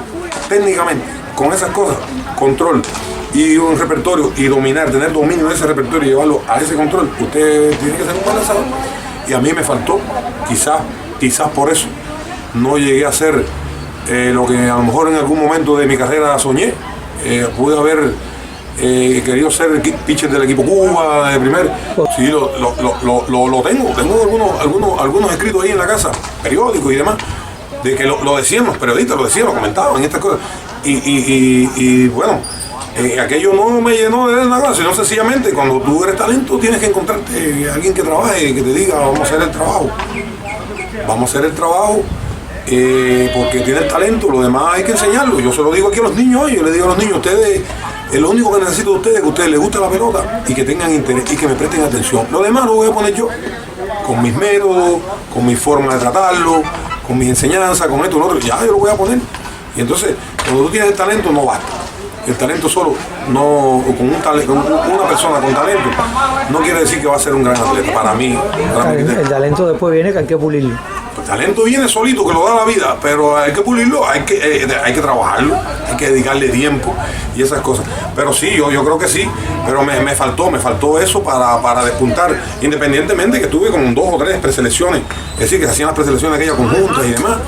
técnicamente, con esas cosas, control y un repertorio y dominar, tener dominio de ese repertorio y llevarlo a ese control, usted tiene que ser un buen lanzador. Y a mí me faltó, quizás por eso no llegué a ser lo que a lo mejor en algún momento de mi carrera soñé. Pude haber querido ser pitcher del equipo Cuba de primer. Sí, lo tengo algunos escritos ahí en la casa, periódicos y demás, de que lo decían los periodistas, lo comentaban estas cosas. Y bueno, aquello no me llenó de nada, sino sencillamente cuando tú eres talento tienes que encontrarte alguien que trabaje y que te diga vamos a hacer el trabajo. Porque tiene el talento, lo demás hay que enseñarlo. Yo se lo digo aquí a los niños hoy, yo les digo a los niños, ustedes, lo único que necesito de ustedes es que a ustedes les guste la pelota y que tengan interés y que me presten atención. Lo demás lo voy a poner yo, con mis métodos, con mi forma de tratarlo, con mis enseñanzas, con esto, con lo otro, ya yo lo voy a poner. Y entonces, cuando tú tienes el talento no basta. El talento solo, no, con una persona con talento, no quiere decir que va a ser un gran atleta. Para mí. El talento después viene que hay que pulirlo. El talento viene solito, que lo da la vida, pero hay que pulirlo, hay que trabajarlo, hay que dedicarle tiempo y esas cosas. Pero sí, yo creo que sí, pero me faltó eso para despuntar, independientemente que tuve como 2 o 3 preselecciones, es decir, que se hacían las preselecciones aquellas conjuntas y demás.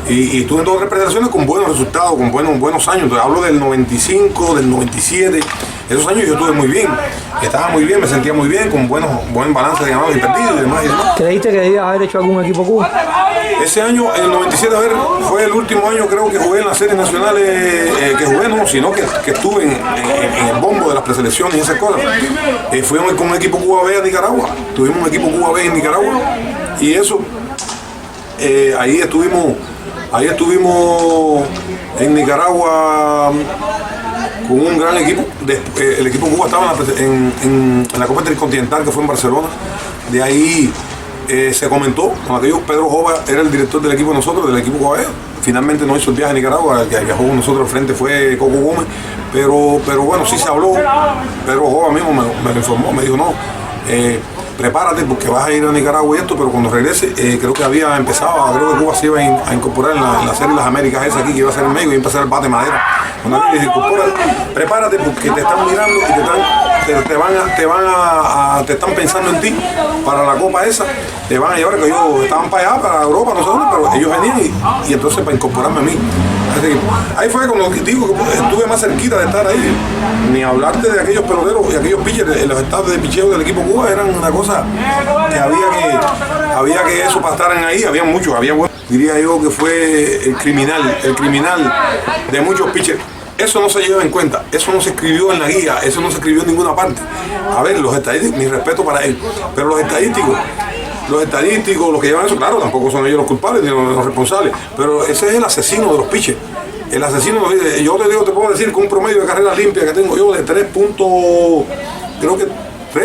Y estuve en 2 o 3 presentaciones con buenos resultados, con buenos años. Entonces, hablo del 95, del 97. Esos años yo estuve muy bien. Estaba muy bien, me sentía muy bien, con buen balance de ganados y perdidos y demás. ¿Creíste que debías haber hecho algún equipo Cuba? Ese año, el 97, fue el último año creo que jugué en las series nacionales, sino que estuve en el bombo de las preselecciones y esas cosas. Fui con un equipo Cuba B a Nicaragua. Tuvimos un equipo Cuba B en Nicaragua. Y eso, ahí estuvimos en Nicaragua con un gran equipo. El equipo Cuba estaba en la Copa Intercontinental que fue en Barcelona. De ahí se comentó con aquello. Pedro Jova era el director del equipo de nosotros, del equipo Cuba. Finalmente no hizo el viaje a Nicaragua, el que viajó con nosotros al frente fue Coco Gómez. Pero bueno, sí se habló. Pedro Jova mismo me lo informó, me dijo no. Prepárate porque vas a ir a Nicaragua y esto, pero cuando regrese, creo que había empezado, creo que Cuba se iba a incorporar en la serie de las Américas esa aquí, que iba a ser en México, y iba a empezar el bate de madera. Cuando alguien les incorpora, prepárate porque te están mirando y te están pensando en ti para la copa esa, te van a llevar, que ellos estaban para allá, para Europa, nosotros, pero ellos venían y entonces para incorporarme a mí. Ahí fue cuando digo que estuve más cerquita de estar ahí. Ni hablarte de aquellos peloteros y aquellos pitchers, los estados de picheo del equipo Cuba eran una cosa que había que eso para estar ahí, había muchos, diría yo que fue el criminal de muchos pitchers. Eso no se lleva en cuenta, eso no se escribió en la guía, eso no se escribió en ninguna parte. A ver, los estadísticos, mi respeto para él, pero los estadísticos, los que llevan eso, claro, tampoco son ellos los culpables ni los responsables, pero ese es el asesino de los pitchers. El asesino, yo te puedo decir que un promedio de carrera limpia que tengo yo de 3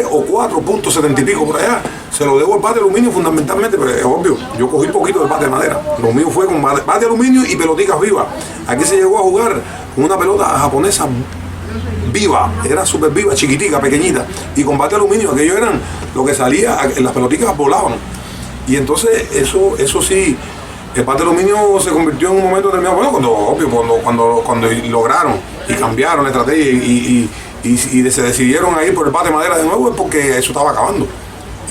o 4.70 y pico por allá, se lo debo al bate de aluminio fundamentalmente, pero es obvio, yo cogí poquito del bate de madera. Lo mío fue con bate de aluminio y peloticas vivas. Aquí se llegó a jugar con una pelota japonesa viva, era súper viva, chiquitica, pequeñita, y con bate de aluminio, aquello eran lo que salía, las peloticas volaban. Y entonces eso sí, el bate de aluminio se convirtió en un momento determinado, bueno, cuando lograron y cambiaron la estrategia y se decidieron a ir por el bate de madera de nuevo, es porque eso estaba acabando.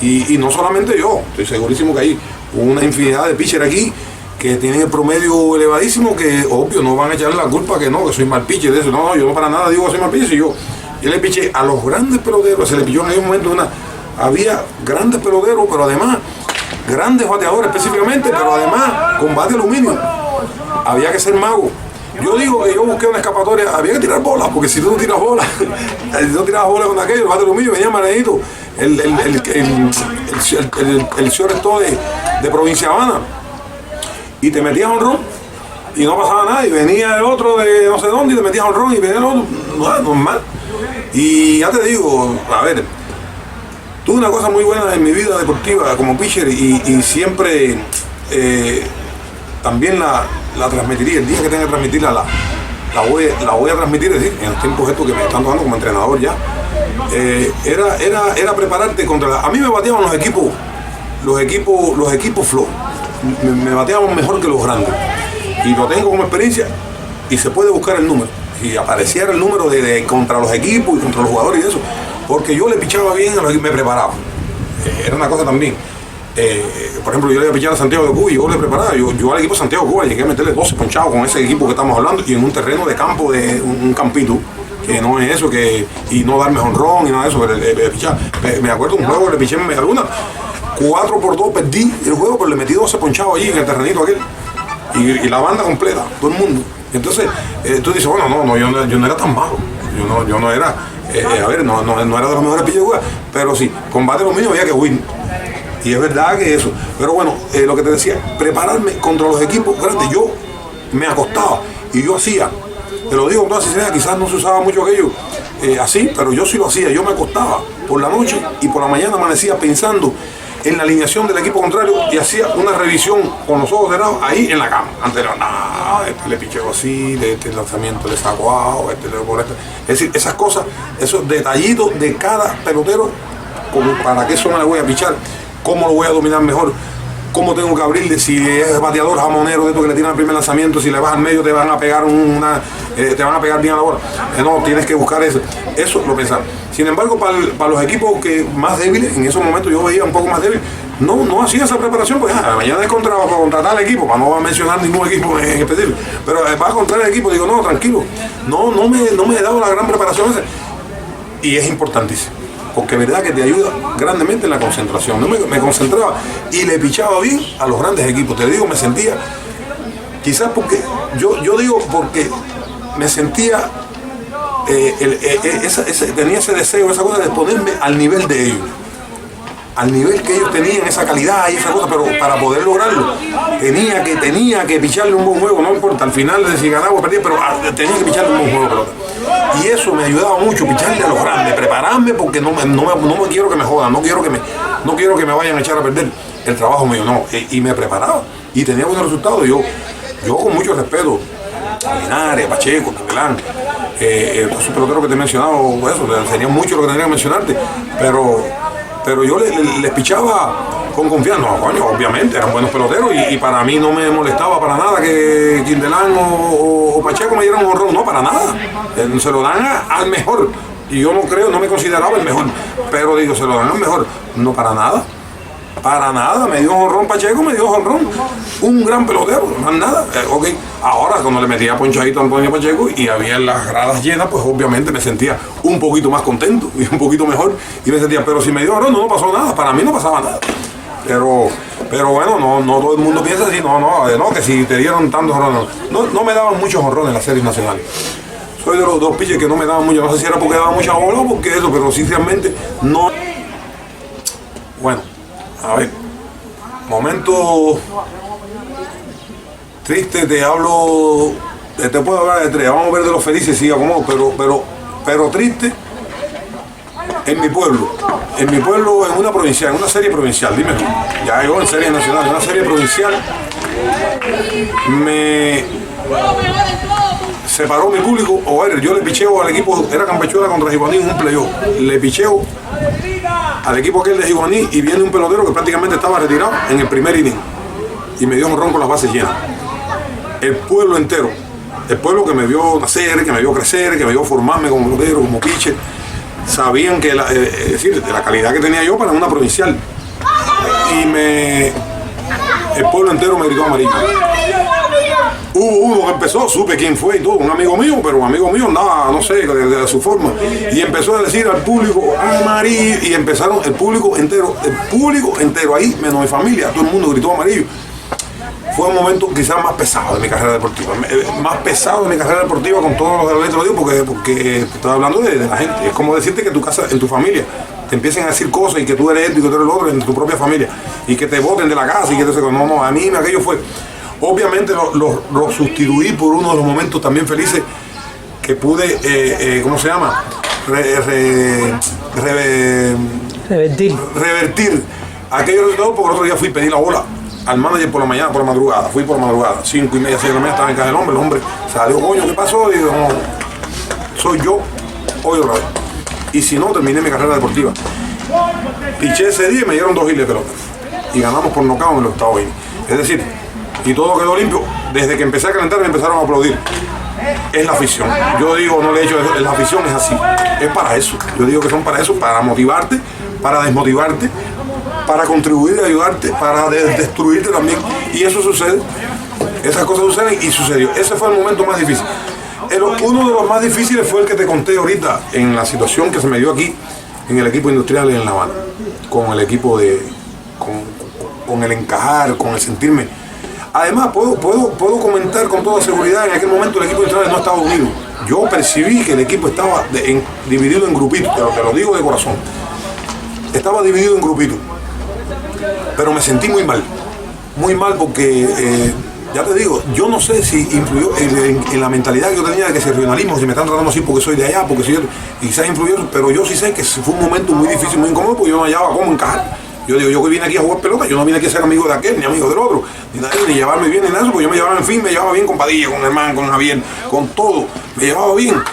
Y no solamente yo, estoy segurísimo que hay una infinidad de pitchers aquí que tienen el promedio elevadísimo, que obvio no van a echarle la culpa que soy mal pitcher de eso. No, yo no para nada digo que soy mal pitcher. Si yo le piché a los grandes peloteros, se le pilló en aquel momento había grandes peloteros, pero además grandes bateadores específicamente, pero además con bate de aluminio. Había que ser mago. Yo digo que yo busqué una escapatoria, había que tirar bolas, porque si tú no tiras bolas, con aquello, el bate de aluminio, venía Maranito, el shortstop de Provincia Habana, y te metías honrón y no pasaba nada, y venía el otro de no sé dónde y te metías honrón y venía el otro, normal. Y ya te digo, a ver, tuve una cosa muy buena en mi vida deportiva como pitcher y siempre también la transmitiría. El día que tenga que transmitirla la voy a transmitir, es decir, en los tiempos estos que me están dando como entrenador ya. Era prepararte contra a mí me bateaban los equipos flow. Me bateaban mejor que los grandes. y lo tengo como experiencia, y se puede buscar el número. Si apareciera el número contra los equipos y contra los jugadores y eso, porque yo le pichaba bien a los equipos, me preparaba. Era una cosa también. Por ejemplo, yo le iba a pichar a Santiago de Cuba y yo le preparaba. Yo al equipo de Santiago de Cuba llegué a meterle 12 ponchados con ese equipo que estamos hablando y en un terreno de campo, de un campito, que no es eso, y no darme honrón y nada de eso. Me acuerdo de un juego que le piché en Media Luna, 4-2 perdí el juego, pero le metí 12 ponchados allí en el terrenito aquel. Y la banda completa, todo el mundo. Entonces, tú dices, bueno, no, yo no era tan malo. Yo no era, no era de los mejores pitchers de Cuba, pero sí, combate lo mío había que win. Y es verdad que eso. Pero bueno, lo que te decía, prepararme contra los equipos grandes, yo me acostaba y yo hacía, te lo digo con toda sinceridad, quizás no se usaba mucho aquello así, pero yo sí lo hacía. Yo me acostaba por la noche y por la mañana amanecía pensando en la alineación del equipo contrario y hacía una revisión con los ojos cerrados ahí en la cama. Antes era, le picheo así, este lanzamiento le saco abajo, por este. Es decir, esas cosas, esos detallitos de cada pelotero, como para qué zona le voy a pichar, cómo lo voy a dominar mejor, cómo tengo que abrirle, si es bateador jamonero de esto que le tiran el primer lanzamiento, si le vas al medio te van a pegar te van a pegar bien a la bola. No, tienes que buscar eso. Eso lo pensaba. Sin embargo, para los equipos que más débiles, en esos momentos yo veía un poco más débil, no hacía esa preparación, pues mañana es contratar al equipo, para no mencionar ningún equipo en específico, pero va a contratar el equipo, digo, no, tranquilo, no me he dado la gran preparación esa. Y es importantísimo, porque es verdad que te ayuda grandemente en la concentración. No me concentraba y le pichaba bien a los grandes equipos. Te digo, me sentía, quizás porque, yo digo porque me sentía, tenía ese deseo, esa cosa de ponerme al nivel de ellos. Al nivel que ellos tenían, esa calidad y esa cosa, pero para poder lograrlo tenía que picharle un buen juego, no importa, al final si ganaba o perdía, pero tenía que picharle un buen juego de pelota. Y eso me ayudaba mucho, picharle a los grandes, prepararme, porque no me quiero que me jodan, no quiero que me vayan a echar a perder el trabajo mío, no. Y me preparaba y tenía buenos resultados. Yo con mucho respeto a Linares, Pacheco, Tindelán, todos esos peloteros que te he mencionado, eso, tenía mucho lo que tendría que mencionarte, pero yo les pichaba con confianza. No, coño, obviamente eran buenos peloteros y para mí no me molestaba para nada que Quindelán o Pacheco me dieran un honrón, no, para nada. Se lo dan al mejor y yo no me consideraba el mejor, pero digo, se lo dan al mejor, no, para nada. Para nada, me dio honrón Pacheco, me dio honrón. Un gran pelotero, más nada. Ok, ahora cuando le metía ponchadito a Antonio Pacheco y había las gradas llenas, pues obviamente me sentía un poquito más contento y un poquito mejor. Y me sentía, pero si me dio honrón no pasó nada, para mí no pasaba nada. Pero bueno, no todo el mundo piensa así, no, que si te dieron tantos honrones. No me daban muchos honrones en las series nacionales. Soy de los dos pitchers que no me daban mucho, no sé si era porque daban mucha bola o porque eso, pero sinceramente no. Bueno. A ver, momento triste, te puedo hablar de tres, vamos a ver de los felices, sí, como, pero triste en mi pueblo, en una provincial, en una serie provincial, dime tú, ya yo en serie nacional, en una serie provincial, me separó mi público, yo le picheo al equipo, era Campechuela contra Jiguaní en un playoff, le picheo al equipo aquel de Jiguaní y viene un pelotero que prácticamente estaba retirado en el primer inning y me dio un ron con las bases llenas. El pueblo entero, el pueblo que me vio nacer, que me vio crecer, que me vio formarme como pelotero, como pitcher, sabían que es decir, de la calidad que tenía yo para una provincial. Y el pueblo entero me gritó amarillo. Hubo uno que empezó, supe quién fue y todo, un amigo mío, pero un amigo mío andaba, no sé, de su forma, y empezó a decir al público amarillo, y empezaron el público entero, ahí, menos mi familia, todo el mundo gritó amarillo. Fue un momento quizás más pesado de mi carrera deportiva, con todos los de lo digo porque estoy hablando de la gente. Es como decirte que en tu casa, en tu familia, te empiecen a decir cosas y que tú eres esto y que tú eres lo otro en tu propia familia, y que te boten de la casa y que te no, a mí aquello fue. Obviamente lo sustituí por uno de los momentos también felices que pude, ¿cómo se llama? Revertir aquellos resultados, porque el otro día fui a pedir la bola al manager por la madrugada, 5:30, 6 de la mañana, estaba en casa del hombre, el hombre salió, coño, ¿qué pasó? Y digo, no, soy yo, hoy otra vez. Y si no, terminé mi carrera deportiva. Piché ese día y me dieron 2 hiles de pelota. Y ganamos por nocaut en el octavo inning. Es decir, y todo quedó limpio. desde que empecé a calentar me empezaron a aplaudir. Es la afición. Yo digo, no le he hecho eso, la afición es así. Es para eso. Yo digo que son para eso, para motivarte, para desmotivarte, para contribuir y ayudarte, para destruirte también. Y eso sucede. Esas cosas suceden y sucedió. Ese fue el momento más difícil. Uno de los más difíciles fue el que te conté ahorita en la situación que se me dio aquí en el equipo industrial en La Habana. Con el equipo con el encajar, con el sentirme. Además, puedo comentar con toda seguridad, en aquel momento el equipo industrial no estaba unido. Yo percibí que el equipo estaba dividido en grupitos, te lo digo de corazón. Estaba dividido en grupitos. Pero me sentí muy mal porque, ya te digo, yo no sé si influyó en la mentalidad que yo tenía de que ese regionalismo, si me están tratando así porque soy de allá, porque soy yo, y quizás influyó, pero yo sí sé que fue un momento muy difícil, muy incómodo, porque yo no hallaba cómo encajar. Yo digo, yo vine aquí a jugar pelota, yo no vine aquí a ser amigo de aquel, ni amigo del otro, ni llevarme bien en eso, porque yo me llevaba, en fin, me llevaba bien con Padilla, con Germán, con Javier, con todo, me llevaba bien.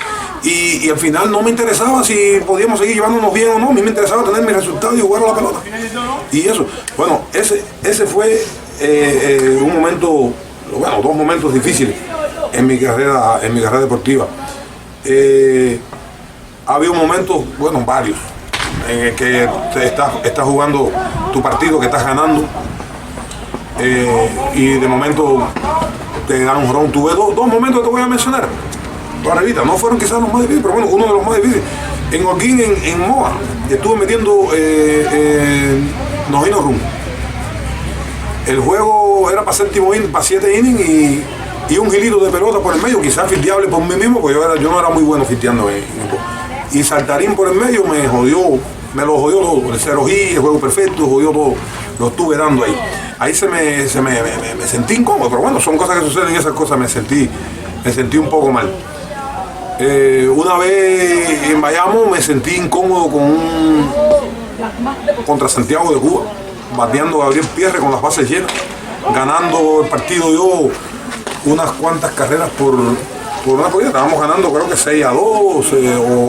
Y al final no me interesaba si podíamos seguir llevándonos bien o no, a mí me interesaba tener mis resultados y jugar a la pelota. Y eso, bueno, ese fue un momento, bueno, dos momentos difíciles en mi carrera deportiva. Había un momento, bueno, varios, en el que estás jugando tu partido, que estás ganando, y de momento te dan un ron. Tuve dos momentos que te voy a mencionar, arribita, no fueron quizás los más difíciles, pero bueno, uno de los más difíciles. En Holguín, en Moa, estuve metiendo Nojino Rum. El juego era para 7 innings y un gilito de pelota por el medio, quizás fildeable por mí mismo, porque yo no era muy bueno fildeando y Saltarín por el medio me lo jodió todo, el 0 hit, el juego perfecto, jodió todo, lo estuve dando ahí. Ahí me sentí incómodo, pero bueno, son cosas que suceden y esas cosas me sentí un poco mal. Una vez en Bayamo me sentí incómodo contra Santiago de Cuba, bateando Gabriel Pierre con las bases llenas, ganando el partido yo unas cuantas carreras por una corrida. Estábamos ganando creo que 6-2 o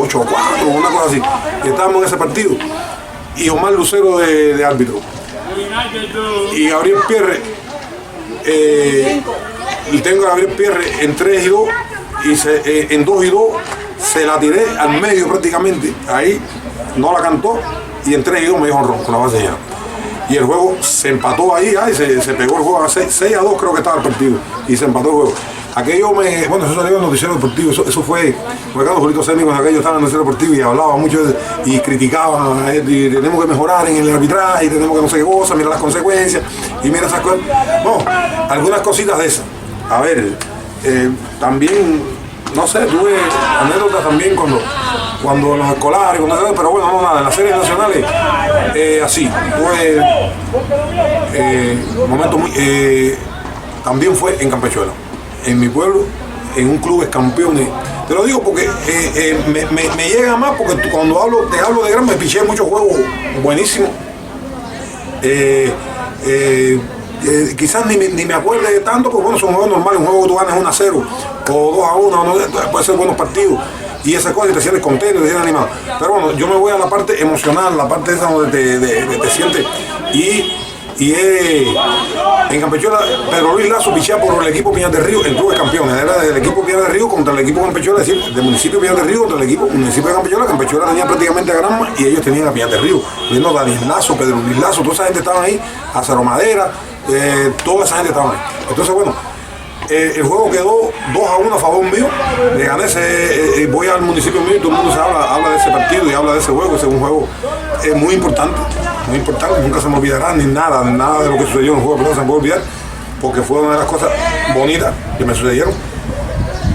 8-4, una cosa así. Y estábamos en ese partido. Y Omar Lucero de árbitro. Y Gabriel Pierre, y tengo a Gabriel Pierre en 3-2 y en 2-2 se la tiré al medio prácticamente. Ahí no la cantó y en 3-2 me dio honrón con la base llena. Y el juego se empató ahí, se pegó el juego a 6-2 creo que estaba el partido y se empató el juego. Aquello bueno, eso salió en el noticiero deportivo, eso fue, Ricardo Julito Cénico, aquello estaba en el noticiero deportivo y hablaba mucho y criticaba, y tenemos que mejorar en el arbitraje, y tenemos que no sé qué cosa, mira las consecuencias, y mira esas cosas. No, algunas cositas de esas. A ver, también, no sé, tuve anécdotas también cuando los escolares, pero bueno, no nada, en las series nacionales, así, tuve momentos muy, también fue en Campechuela, en mi pueblo, en un club campeones. Te lo digo porque me llega más, porque cuando te hablo de gran, me piché muchos juegos buenísimos. Quizás ni me acuerde de tanto, porque bueno, son juegos normales, un juego que tú ganas 1-0 o 2-1, puede ser buenos partidos y esas cosas, y te sientes contento, te sientes animado. Pero bueno, yo me voy a la parte emocional, la parte esa donde te sientes. En Campechuela, Pedro Luis Lazo pichea por el equipo Piñas del Río, el club de campeones. Era del equipo Piñas del Río contra el equipo Campechuela, es decir, del municipio Piñas del Río contra el equipo municipio de Campechuela. Campechuela tenía prácticamente a Granma y ellos tenían a Piñas del Río. Viendo Daniel Lazo, Pedro Luis Lazo, toda esa gente estaban ahí, Acero Madera, toda esa gente estaba ahí. Entonces, bueno, el juego quedó 2-1 a favor mío. Le gané voy al municipio mío y todo el mundo habla de ese partido y habla de ese juego. Ese es un juego muy importante, nunca se me olvidará ni nada de lo que sucedió en el juego de pelota se me puede olvidar, porque fue una de las cosas bonitas que me sucedieron,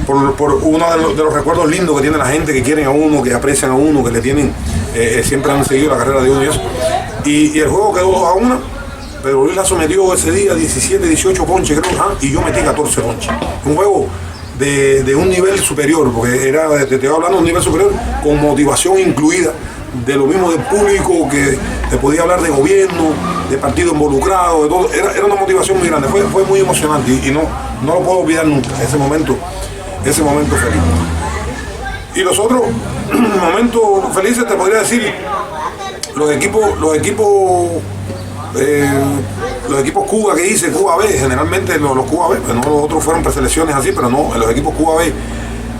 por uno de los recuerdos lindos que tiene la gente, que quieren a uno, que aprecian a uno, que le tienen, siempre han seguido la carrera de uno y eso. Y el juego quedó 2-1. Pero Luis Lazo metió ese día 17, 18 ponches, creo, y yo metí 14 ponches. Un juego de un nivel superior, porque te estoy hablando de un nivel superior con motivación incluida, de lo mismo del público, que te podía hablar de gobierno, de partido involucrado, de todo. Era una motivación muy grande, fue muy emocionante y no lo puedo olvidar nunca, ese momento feliz. Y los otros momentos felices, te podría decir, los equipos los equipos Cuba que hice, Cuba B, generalmente los Cuba B, pues no los otros fueron preselecciones así, pero no, en los equipos Cuba B,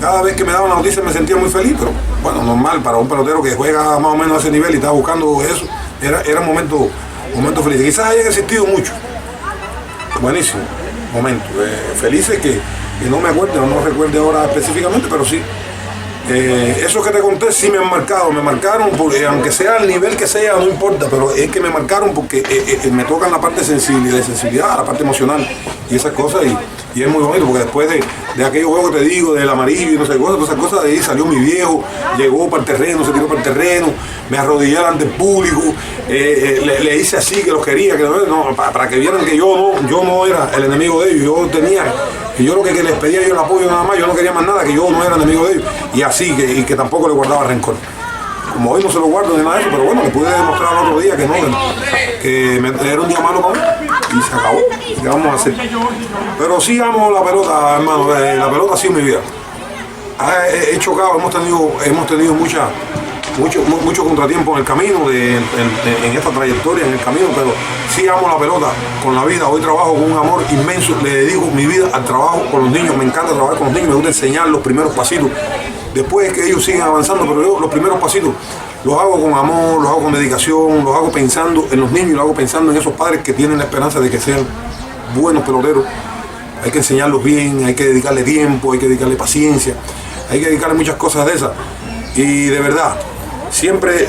cada vez que me daban la noticia me sentía muy feliz, pero bueno, normal, para un pelotero que juega más o menos a ese nivel y estaba buscando eso, era un momento feliz. Quizás hayan existido mucho, buenísimo, momentos felices que no me acuerdo, no recuerdo ahora específicamente, pero sí. Esos que te conté sí me marcaron, porque, aunque sea el nivel que sea, no importa, pero es que me marcaron porque me tocan la parte de sensibilidad, la parte emocional y esas cosas, y es muy bonito, porque después de aquellos juegos que te digo, del amarillo y no sé qué, todas esas cosas, de ahí salió mi viejo, llegó para el terreno, se tiró para el terreno, me arrodillé ante el público, le hice así, que los quería, para que vieran que yo no era el enemigo de ellos, yo lo que les pedía yo el apoyo nada más, yo no quería más nada, que yo no era enemigo de ellos, y así, y que tampoco le guardaba rencor. Como hoy no se lo guardo ni nada de eso, pero bueno, le pude demostrar al otro día que no, que era un día malo para mí, y se acabó. ¿Qué vamos a hacer? Pero sí amo la pelota, hermano, la pelota ha sido mi vida. He chocado, hemos tenido mucho contratiempo en el camino, en esta trayectoria, en el camino, pero sí amo la pelota con la vida. Hoy trabajo con un amor inmenso, le dedico mi vida al trabajo con los niños, me encanta trabajar con los niños, me gusta enseñar los primeros pasitos, después que ellos siguen avanzando, pero yo los primeros pasitos los hago con amor, los hago con dedicación, los hago pensando en los niños, los hago pensando en esos padres que tienen la esperanza de que sean buenos peloteros. Hay que enseñarlos bien, hay que dedicarle tiempo, hay que dedicarle paciencia, hay que dedicarle muchas cosas de esas, y de verdad siempre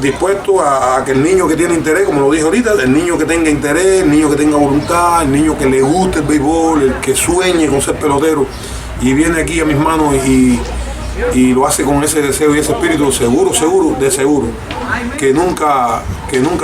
dispuesto a que el niño que tiene interés, como lo dije ahorita, el niño que tenga interés, el niño que tenga voluntad, el niño que le guste el béisbol, el que sueñe con ser pelotero y viene aquí a mis manos y lo hace con ese deseo y ese espíritu, seguro que nunca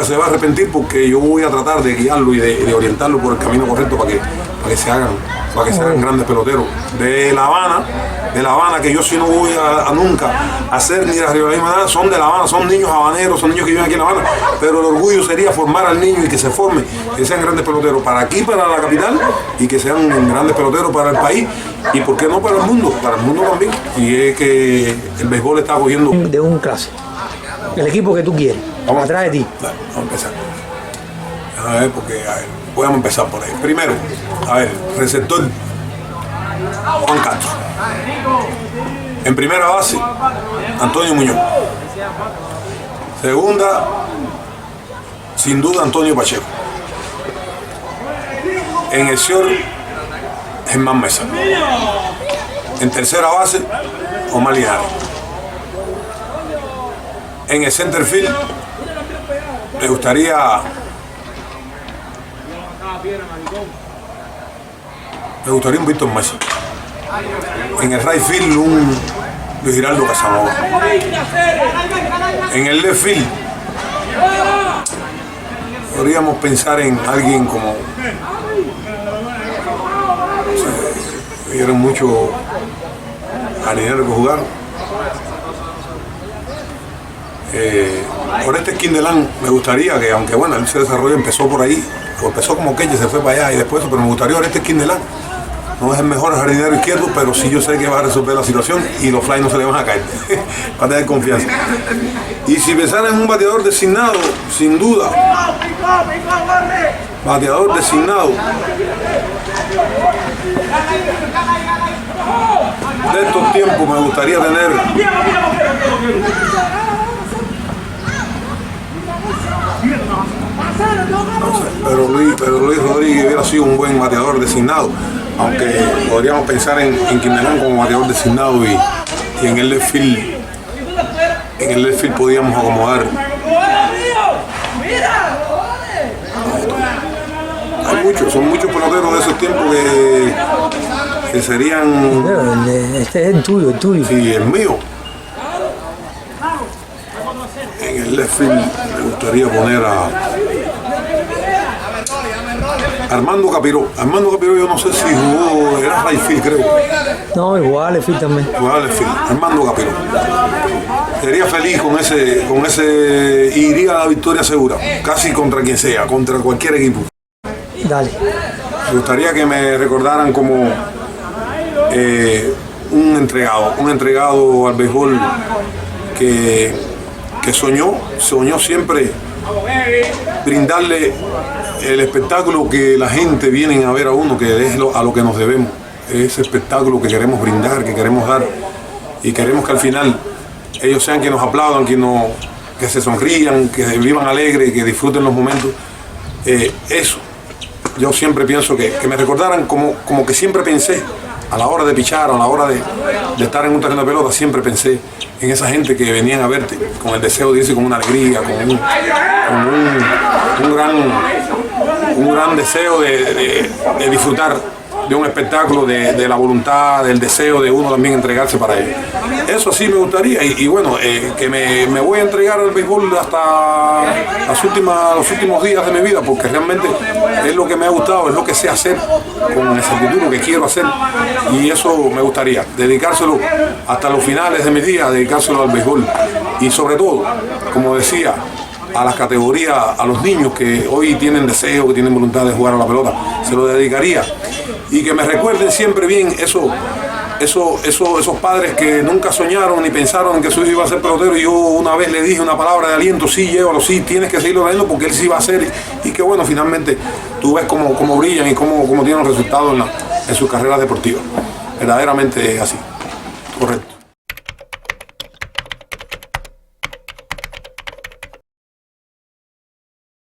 se va a arrepentir, porque yo voy a tratar de guiarlo y de orientarlo por el camino correcto para que se hagan grandes peloteros. De La Habana, que yo sí no voy a nunca hacer ni la rivalidad, nada, son de La Habana, son niños habaneros, son niños que viven aquí en La Habana, pero el orgullo sería formar al niño y que se forme, que sean grandes peloteros para aquí, para la capital, y que sean grandes peloteros para el país, y por qué no para el mundo también. Y es que el béisbol está cogiendo de un clásico, el equipo que tú quieres, atrás de ti. Dale, vamos a empezar. A ver, podemos empezar por ahí. Primero, receptor Juan Castro. En primera base, Antonio Muñoz. Segunda, sin duda, Antonio Pacheco. En el short, Germán Mesa. En tercera base, Omar Linares. En el center field, me gustaría un Víctor Mesa. En el right field, un Luis Giraldo Casanova. En el left field, podríamos pensar en alguien como, vieron mucho a Linero que jugaron. Oreste Esquindelán, me gustaría que, aunque bueno, él se desarrolló, empezó por ahí, o empezó como Keche, se fue para allá y después, pero me gustaría Oreste Esquindelán. No es el mejor jardinero izquierdo, pero sí yo sé que va a resolver la situación y los fly no se le van a caer. Va a tener confianza. Y si pensara en un bateador designado, sin duda, bateador designado de estos tiempos, me gustaría tener pero Luis Rodríguez hubiera sido un buen bateador designado, aunque podríamos pensar en Quindelán como bateador designado, y en el left field podíamos acomodar. Son muchos peloteros de esos tiempos que serían. Este es el tuyo. Sí, el mío. En el left field me gustaría poner a Armando Capiró. Armando Capiró, yo no sé si jugó, era right field, creo. No, igual left field también. Igual left field, Armando Capiró. Sería feliz con ese, iría a la victoria segura, casi contra quien sea, contra cualquier equipo. Dale. Me gustaría que me recordaran como un entregado al béisbol que soñó siempre brindarle el espectáculo que la gente viene a ver a uno, que es a lo que nos debemos. Ese espectáculo que queremos brindar, que queremos dar, y queremos que al final ellos sean quienes nos aplaudan, que se sonrían, que vivan alegres, que disfruten los momentos. Eso, yo siempre pienso que me recordaran como que siempre pensé, a la hora de pichar, a la hora de estar en un terreno de pelota, siempre pensé en esa gente que venían a verte con el deseo de irse con una alegría, con un gran deseo de disfrutar de un espectáculo, de la voluntad, del deseo de uno también entregarse para ello. Eso sí me gustaría, y bueno, que me voy a entregar al béisbol hasta los últimos días de mi vida, porque realmente es lo que me ha gustado, es lo que sé hacer con exactitud, lo que quiero hacer, y eso me gustaría, dedicárselo hasta los finales de mis días, dedicárselo al béisbol, y sobre todo, como decía, a las categorías, a los niños que hoy tienen deseo, que tienen voluntad de jugar a la pelota, se lo dedicaría, y que me recuerden siempre bien esos padres que nunca soñaron ni pensaron en que su hijo iba a ser pelotero, y yo una vez le dije una palabra de aliento: sí, llévalo, sí, tienes que seguirlo trayendo porque él sí va a ser, y que bueno, finalmente tú ves cómo brillan y cómo tienen resultados en sus carreras deportivas. Verdaderamente es así, correcto.